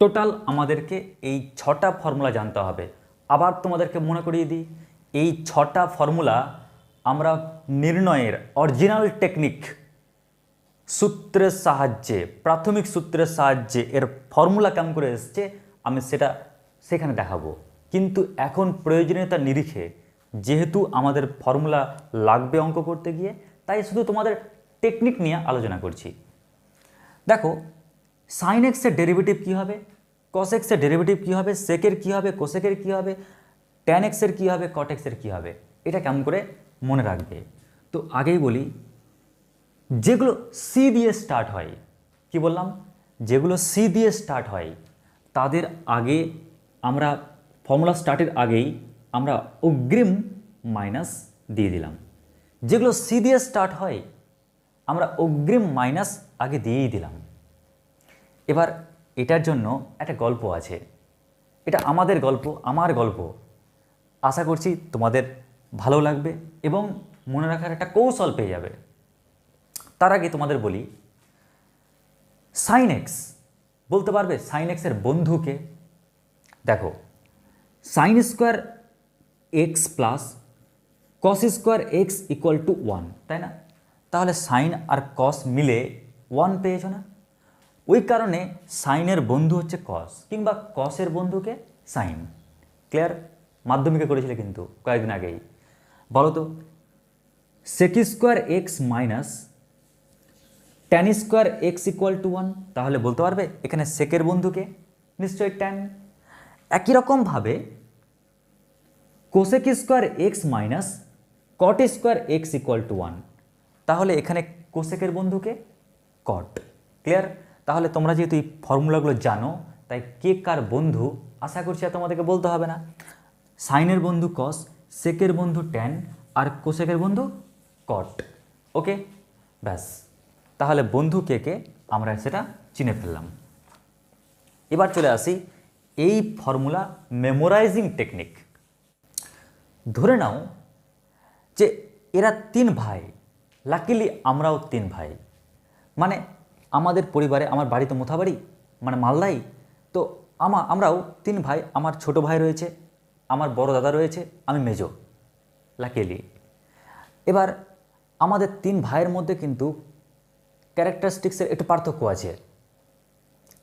টোটাল আমাদেরকে এই 6টা ফর্মুলা জানতে হবে। আবার তোমাদেরকে মনে করিয়ে দিই, এই 6টা ফর্মুলা আমরা নির্ণয়ের অরিজিনাল টেকনিক সূত্রের সাহায্যে, প্রাথমিক সূত্রের সাহায্যে এর ফর্মুলা কেমন করে এসছে আমি সেটা সেখানে দেখাবো। কিন্তু এখন প্রয়োজনীয়তার নিরিখে যেহেতু আমাদের ফর্মুলা লাগবে অঙ্ক করতে গিয়ে, তাই শুধু তোমাদের টেকনিক নিয়ে আলোচনা করছি। দেখো, সাইন এক্সের ডেরিভেটিভ কী হবে, কস এক্সের ডেরিভেটিভ কী হবে, সেকের কী হবে, কোসেকের কী হবে, ট্যান এক্সের কী হবে, কট এক্সের কী হবে, এটা কেমন করে মনে রাখবে। তো আগেই বলি, যেগুলো সি দিয়ে স্টার্ট হয়, কি বললাম, যেগুলো সি দিয়ে স্টার্ট হয় তাদের আগে আমরা ফর্মুলা স্টার্টের আগেই আমরা অগ্রিম মাইনাস দিয়ে দিলাম। যেগুলো সি দিয়ে স্টার্ট হয় আমরা অগ্রিম মাইনাস আগে দিয়েই দিলাম। এবার এটার জন্য একটা গল্প আছে, এটা আমাদের গল্প, আমার গল্প। আশা করছি তোমাদের ভালো লাগবে এবং মনে রাখার একটা কৌশল পেয়ে যাবে। তার আগে তোমাদের বলি, সাইন এক্স বলতে পারবে সাইন এক্সের বন্ধুকে? দেখো, sine square x plus cos square x equal to 1, তাই না? তাহলে সাইন আর কস মিলে 1 পেয়েছো না? ওই কারণে সাইনের বন্ধু হচ্ছে কস, কিংবা কসের বন্ধুকে সাইন। ক্লিয়ার? মাধ্যমিকে করেছিলে কিন্তু কয়েকদিন আগেই। বলো তো, sec square x minus tan square x equal to 1, তাহলে বলতে পারবে এখানে সেকের বন্ধুকে? নিশ্চয়ই ট্যান। একই রকমভাবে cosec square x minus cot square x equal to 1, তাহলে এখানে কোসেকের বন্ধুকে? কট। ক্লিয়ার? তাহলে তোমরা যেহেতু এই ফর্মুলাগুলো জানো, তাই কে কার বন্ধু আশা করছি আর তোমাদেরকে বলতে হবে না। সাইনের বন্ধু কস, সেকের বন্ধু ট্যান, আর কোসেকের বন্ধু কট। ওকে, ব্যাস। তাহলে বন্ধু কে কে আমরা সেটা চিনে ফেললাম। এবার চলে আসি এই ফর্মুলা মেমোরাইজিং টেকনিক। ধরে নাও যে এরা 3 ভাই, লাকিলি আমরাও 3 ভাই, মানে আমাদের পরিবারে, আমার বাড়ি তো মোথাবাড়ি মানে মালদাই, তো আমরাও 3 ভাই। আমার ছোট ভাই রয়েছে, আমার বড় দাদা রয়েছে, আমি মেজো, লাকিলি। এবার আমাদের 3 ভাইয়ের মধ্যে কিন্তু ক্যারেক্টারিস্টিক্সের একটু পার্থক্য আছে।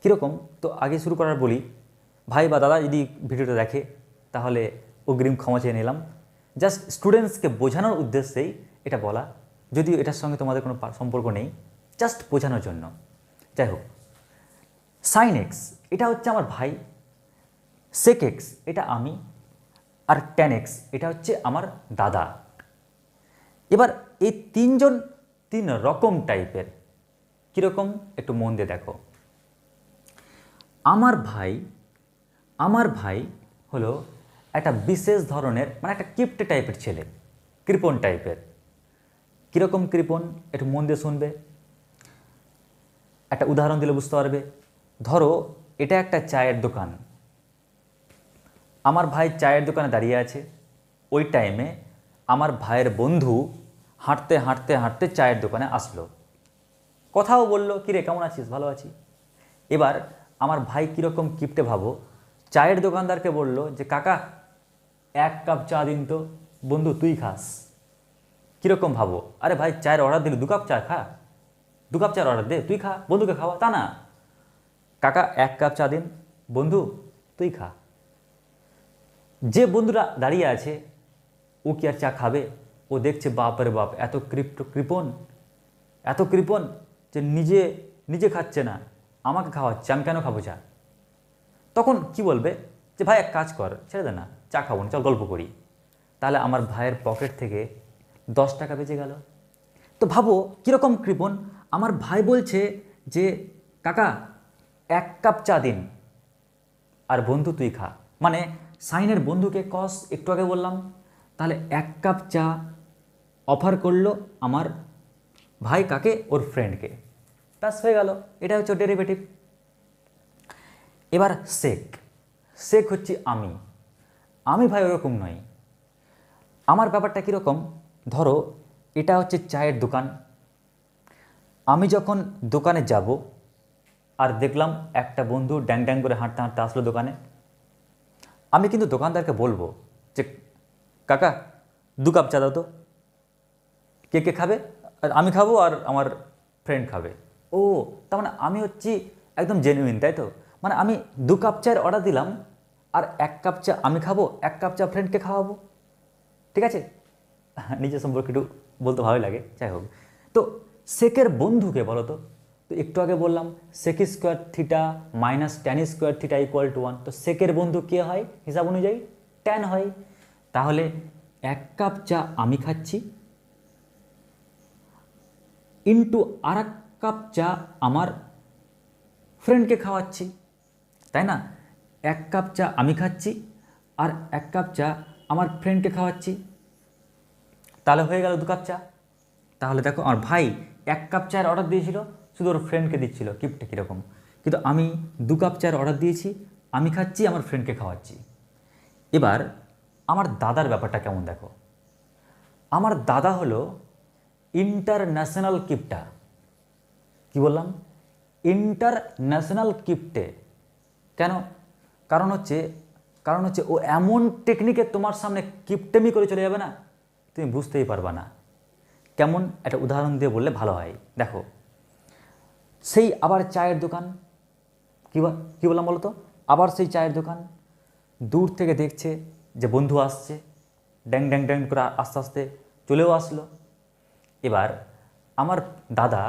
কীরকম? তো আগে শুরু করার বলি, ভাই বা দাদা যদি ভিডিওটা দেখে তাহলে অগ্রিম ক্ষমা চেয়ে নিলাম। জাস্ট স্টুডেন্টসকে বোঝানোর উদ্দেশ্যেই এটা বলা, যদিও এটার সঙ্গে তোমাদের কোনো সম্পর্ক নেই, জাস্ট বোঝানোর জন্য। যাই হোক, সাইন এক্স এটা হচ্ছে আমার ভাই, সেক এক্স এটা আমি, আর ট্যান এক্স এটা হচ্ছে আমার দাদা। এবার এই 3 জন 3 রকম টাইপের। কীরকম একটু মন দিয়ে দেখো। আমার ভাই হলো একটা বিশেষ ধরনের, মানে একটা কিপ্টে টাইপের ছেলে, কৃপণ টাইপের। কীরকম কৃপণ একটু মন দিয়ে শুনবে, একটা উদাহরণ দিলে বুঝতে পারবে। ধরো এটা একটা চায়ের দোকান, আমার ভাই চায়ের দোকানে দাঁড়িয়ে আছে। ওই টাইমে আমার ভাইয়ের বন্ধু হাঁটতে হাঁটতে হাঁটতে চায়ের দোকানে আসলো, কথাও বললো, কিরে কেমন আছিস? ভালো আছি। এবার আমার ভাই কীরকম কিপ্টে ভাবো, চায়ের দোকানদারকে বলল যে কাকা 1 কাপ চা দিন তো, বন্ধু তুই খাস। কীরকম ভাবো? আরে ভাই চায়ের অর্ডার দিলি, 2 কাপ চা খা, 2 কাপ চায়ের অর্ডার দে, তুই খা, বন্ধুকে খাওয়া। তা না, কাকা 1 কাপ চা দিন, বন্ধু তুই খা। যে বন্ধুরা দাঁড়িয়ে আছে ও কি আর চা খাবে? ও দেখছে বাপরে বাপ, এত কৃপণ যে নিজে খাচ্ছে না, আমাকে খাওয়াচ্ছে, আমি কেন খাবো চা? তখন কি বলবে যে ভাই এক কাজ কর, ছেড়ে দে না, চা খাবো না, চল গল্প করি। তাহলে আমার ভাইয়ের পকেট থেকে 10 টাকা বেঁচে গেল। তো ভাবো কীরকম কৃপণ। আমার ভাই বলছে যে কাকা 1 কাপ চা দিন, আর বন্ধু তুই খা, মানে সাইনের বন্ধুকে কস একটু আগে বললাম, তাহলে 1 কাপ চা অফার করলো আমার ভাই কাকে? ওর ফ্রেন্ডকে। ব্যাস হয়ে গেল, এটা হচ্ছে ডেরিভেটিভ। এবার সেক, সেক হচ্ছে আমি, আমি ভাই ওরকম নই। আমার ব্যাপারটা কীরকম, ধরো এটা হচ্ছে চায়ের দোকান, আমি যখন দোকানে যাব আর দেখলাম একটা বন্ধু ড্যাং ড্যাং করে হাঁটতে হাঁটতে আসলো দোকানে, আমি কিন্তু দোকানদারকে বলবো যে কাকা 2 কাপ চা দাও তো। কে কে খাবে? আর আমি খাবো আর আমার ফ্রেন্ড খাবে। ও, তার মানে আমি হচ্ছি একদম জেনুইন, তাই তো? মানে আমি 2 কাপ চায়ের অর্ডার দিলাম আর 1 কাপ চা আমি খাবো, 1 কাপ চা ফ্রেন্ডকে খাওয়াবো, ঠিক আছে? নিজের সম্পর্কে একটু বলতে ভালোই লাগে, যাই হোক। তো সেকের বন্ধুকে বলো তো, তো একটু আগে বললাম sec square theta minus tan square theta equal to 1, তো সেকের বন্ধু কে হয় হিসাব অনুযায়ী? ট্যান হয়। তাহলে 1 কাপ চা আমি খাচ্ছি ইন্টু আর 1 কাপ চা আমার ফ্রেন্ডকে খাওয়াচ্ছি, তাই না? 1 কাপ চা আমি খাচ্ছি আর 1 কাপ চা আমার ফ্রেন্ডকে খাওয়াচ্ছি, তাহলে হয়ে গেল 2 কাপ চা। তাহলে দেখো আমার ভাই 1 কাপ চায়ের অর্ডার দিয়েছিল, শুধু ওর ফ্রেন্ডকে দিচ্ছিল, গিফটটা কীরকম। কিন্তু আমি 2 কাপ চায়ের অর্ডার দিয়েছি, আমি খাচ্ছি, আমার ফ্রেন্ডকে খাওয়াচ্ছি। এবার আমার দাদার ব্যাপারটা কেমন দেখো। আমার দাদা হলো ইন্টারন্যাশনাল কিপটা। কি বললাম? ইন্টারন্যাশনাল কিপটে। কেন? কারণ হচ্ছে ও এমন টেকনিকে তোমার সামনে কিপটেমি করে চলে যাবে না, তুমি বুঝতেই পারবা না। কেমন, একটা উদাহরণ দিয়ে বললে ভালো হয়। দেখো, সেই আবার চায়ের দোকান, কী বললাম বলো তো? আবার সেই চায়ের দোকান, দূর থেকে দেখছে যে বন্ধু আসছে, ড্যাং ড্যাং ড্যাং করে আস্তে আস্তে চলেও আসলো। এবার আমার দাদা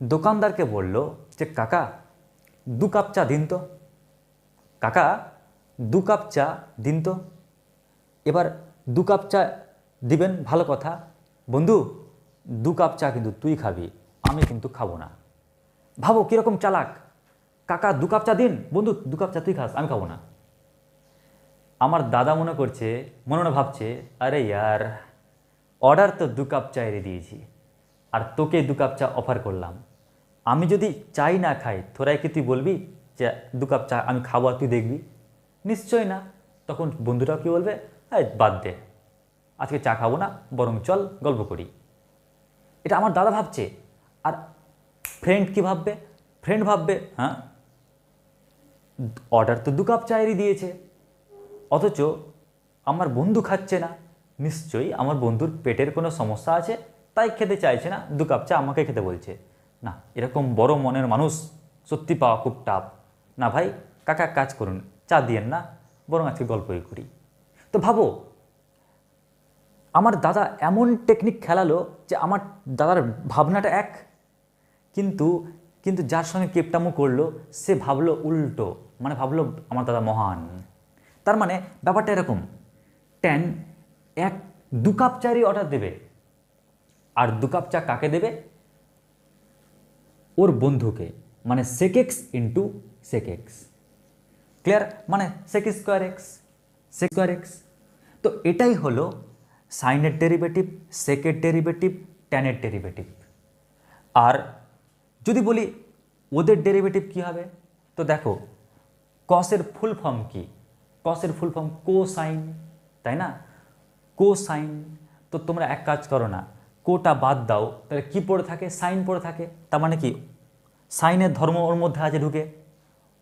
দোকানদারকে বলল যে কাকা 2 কাপ চা দিন তো, কাকা 2 কাপ চা দিন তো। এবার 2 কাপ চা দিবেন, ভালো কথা, বন্ধু 2 কাপ চা কিন্তু তুই খাবি, আমি কিন্তু খাবো না। ভাবো কীরকম চালাক, কাকা 2 কাপ চা দিন, বন্ধু 2 কাপ চা তুই খাস, আমি খাবো না। আমার দাদা মনে মনে ভাবছে, আরে ইয়ার, অর্ডার তো 2 কাপ চায়েরই দিয়েছি আর তোকে 2 কাপ চা অফার করলাম, আমি যদি চাই না খাই, তোরাই কি তুই বলবি যে 2 কাপ চা আমি খাবো আর তুই দেখবি? নিশ্চয় না। তখন বন্ধুরাও কি বলবে, হ্যাঁ বাদ দে, আজকে চা খাবো না, বরং চল গল্প করি। এটা আমার দাদা ভাবছে। আর ফ্রেন্ড কি ভাববে? ফ্রেন্ড ভাববে, হ্যাঁ অর্ডার তো 2 কাপ চায়েরই দিয়েছে, অথচ আমার বন্ধু খাচ্ছে না, নিশ্চয়ই আমার বন্ধুর পেটের কোনো সমস্যা আছে, তাই খেতে চাইছে না, 2 কাপ চা আমাকে খেতে বলছে। না, এরকম বড় মনের মানুষ সত্যি পাওয়া খুব টাফ। না ভাই, কাকা কাজ করুন, চা দিয়েন না, বরং আজকে গল্পই করি। তো ভাবো, আমার দাদা এমন টেকনিক খেলালো যে আমার দাদার ভাবনাটা এক, কিন্তু কিন্তু যার সঙ্গে কেপটামো করলো সে ভাবলো উল্টো, মানে ভাবলো আমার দাদা মহান। তার মানে ব্যাপারটা এরকম, ট্যান 2 কাপ চারই অর্ডার দেবে, আর 2 কাপ চা কাকে দেবে? ওর বন্ধুকে, মানে sec x into sec x. Clear? মানে sec square x, sec square x. তো এটাই হলো সাইনের ডেরিভেটিভ, সেকের ডেরিভেটিভ, ট্যানের ডেরিভেটিভ। আর যদি বলি ওদের ডেরিভেটিভ কী হবে, তো দেখো কসের ফুল ফর্ম কি? কসের ফুল ফর্ম কোসাইন, তাই না? কোসাইন। তো তোমরা এক কাজ করো না, কোটা বাদ দাও, তাহলে কি পড়ে থাকে? সাইন পড়ে থাকে। তার মানে কি সাইনের ধর্ম ওর মধ্যে আছে ঢুকে।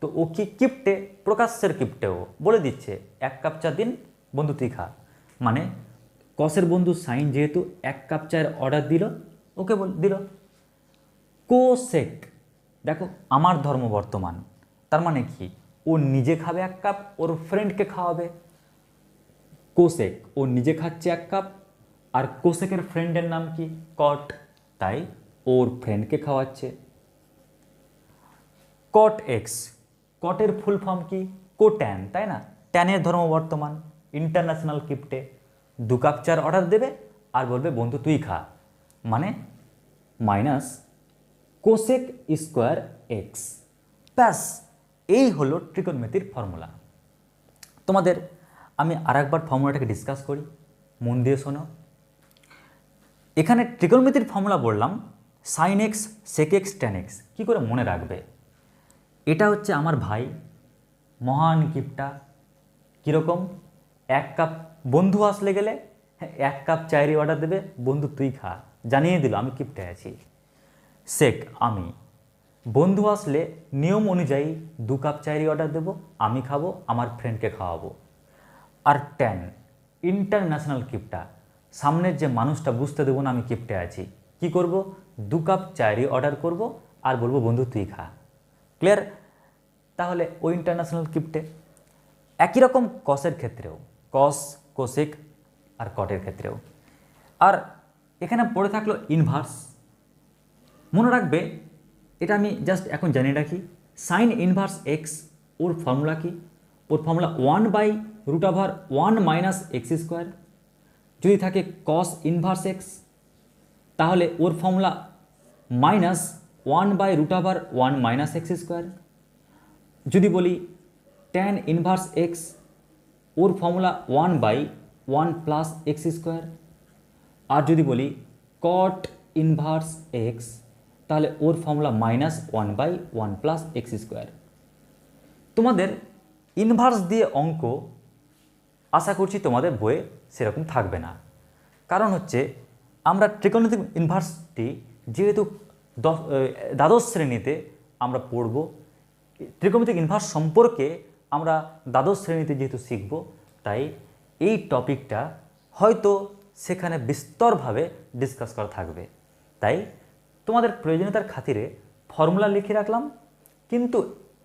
তো ও কি কিপ্টে, প্রকাশ্যের কিপ্টেও বলে দিচ্ছে 1 কাপ চা দিন বন্ধু তুই খা। মানে কসের বন্ধু সাইন যেহেতু 1 কাপ চায়ের অর্ডার দিল, ওকে দিল। কোসেক, দেখো আমার ধর্ম বর্তমান, তার মানে কি ও নিজে খাবে 1 কাপ, ওর ফ্রেন্ডকে খাওয়াবে। কোসেক ও নিজে খাচ্ছে 1 কাপ, আর কোসেকের ফ্রেন্ডের নাম কি? কট, তাই ওর ফ্রেন্ডকে খাওয়াচ্ছে। কট এক্স, কটের ফুল ফর্ম কি? কোট্যান, তাই না? ট্যানের ধর্ম বর্তমান, ইন্টারন্যাশনাল কিপ্টে। 2 কাপ চার অর্ডার দেবে আর বলবে বন্ধু তুই খা, মানে মাইনাস কোসেক স্কোয়ার এক্স। ব্যাস, এই হলো ট্রিকোণমিতির ফর্মুলা। তোমাদের আমি আরেকবার ফর্মুলাটাকে ডিসকাস করি, মন দিয়ে শোনো। এখানে ট্রিকোণমিতির ফর্মুলা বললাম sine x, sec x, tan x. কী করে মনে রাখবে? এটা হচ্ছে আমার ভাই, মহান কিপটা। কীরকম? 1 কাপ বন্ধু আসলে গেলে 1 কাপ চায়েরই অর্ডার দেবে, বন্ধু তুই খা, জানিয়ে দিল আমি কিপটায় আছি। সেক আমি, বন্ধু আসলে নিয়ম অনুযায়ী 2 কাপ চায়েরই অর্ডার দেবো, আমি খাবো, আমার ফ্রেন্ডকে খাওয়াবো। আর ট্যান ইন্টারন্যাশনাল কিপটা, সামনের যে মানুষটা বুঝতে দেবো না আমি কিপটে আছি, কি করব? 2 কাপ চায়েরই অর্ডার করব আর বলবো বন্ধু তুই খা। ক্লিয়ার? তাহলে ওই ইন্টারন্যাশনাল কিপটে। একই রকম কসের ক্ষেত্রেও, কস, কোসেক আর কটের ক্ষেত্রেও। আর এখানে পড়ে থাকলো ইনভার্স। মনে রাখবে, এটা আমি জাস্ট এখন জানিয়ে রাখি, সাইন ইনভার্স এক্স ওর ফর্মুলা কি? ওর ফর্মুলা 1/√1 মাইনাস এক্স স্কোয়ার। যদি থাকে কস ইনভার্স এক্স, তাহলে ওর ফর্মুলা -1/√1 মাইনাস এক্স স্কোয়ার। যদি বলি ট্যান ইনভার্স এক্স, ওর ফর্মুলা 1/1 প্লাস এক্স স্কোয়ার। আর যদি বলি কট ইনভার্স এক্স, তাহলে ওর ফর্মুলা -1/1 প্লাস এক্স স্কোয়ার। তোমাদের ইনভার্স দিয়ে অঙ্ক আশা করছি তোমাদের বইয়ে সেরকম থাকবে না, কারণ হচ্ছে আমরা ত্রিকোণমিতিক ইনভার্সটি যেহেতু দ্বাদশ শ্রেণীতে আমরা পড়ব, ত্রিকোণমিতিক ইনভার্স সম্পর্কে আমরা দ্বাদশ শ্রেণীতে যেহেতু শিখব, তাই এই টপিকটা হয়তো সেখানে বিস্তরভাবে ডিসকাস করা থাকবে। তাই তোমাদের প্রয়োজনীয়তার খাতিরে ফর্মুলা লিখে রাখলাম, কিন্তু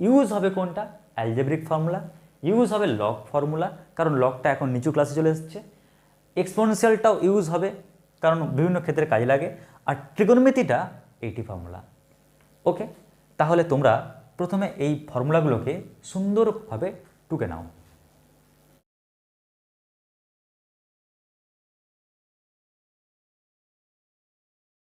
ইউজ হবে কোনটা? অ্যালজেব্রিক ফর্মুলা, ইউজ হবে লগ ফর্মুলা, কারণ লগটা এখন নিচু ক্লাসে চলে এসেছে। এক্সপোনেনশিয়ালটাও ইউজ হবে, কারণ বিভিন্ন ক্ষেত্রে কাজে লাগে। আর ট্রিগোনোমেট্রিটা এইটি ফর্মুলা। ওকে, তাহলে তোমরা প্রথমে এই ফর্মুলাগুলোকে সুন্দরভাবে টুকে নাও।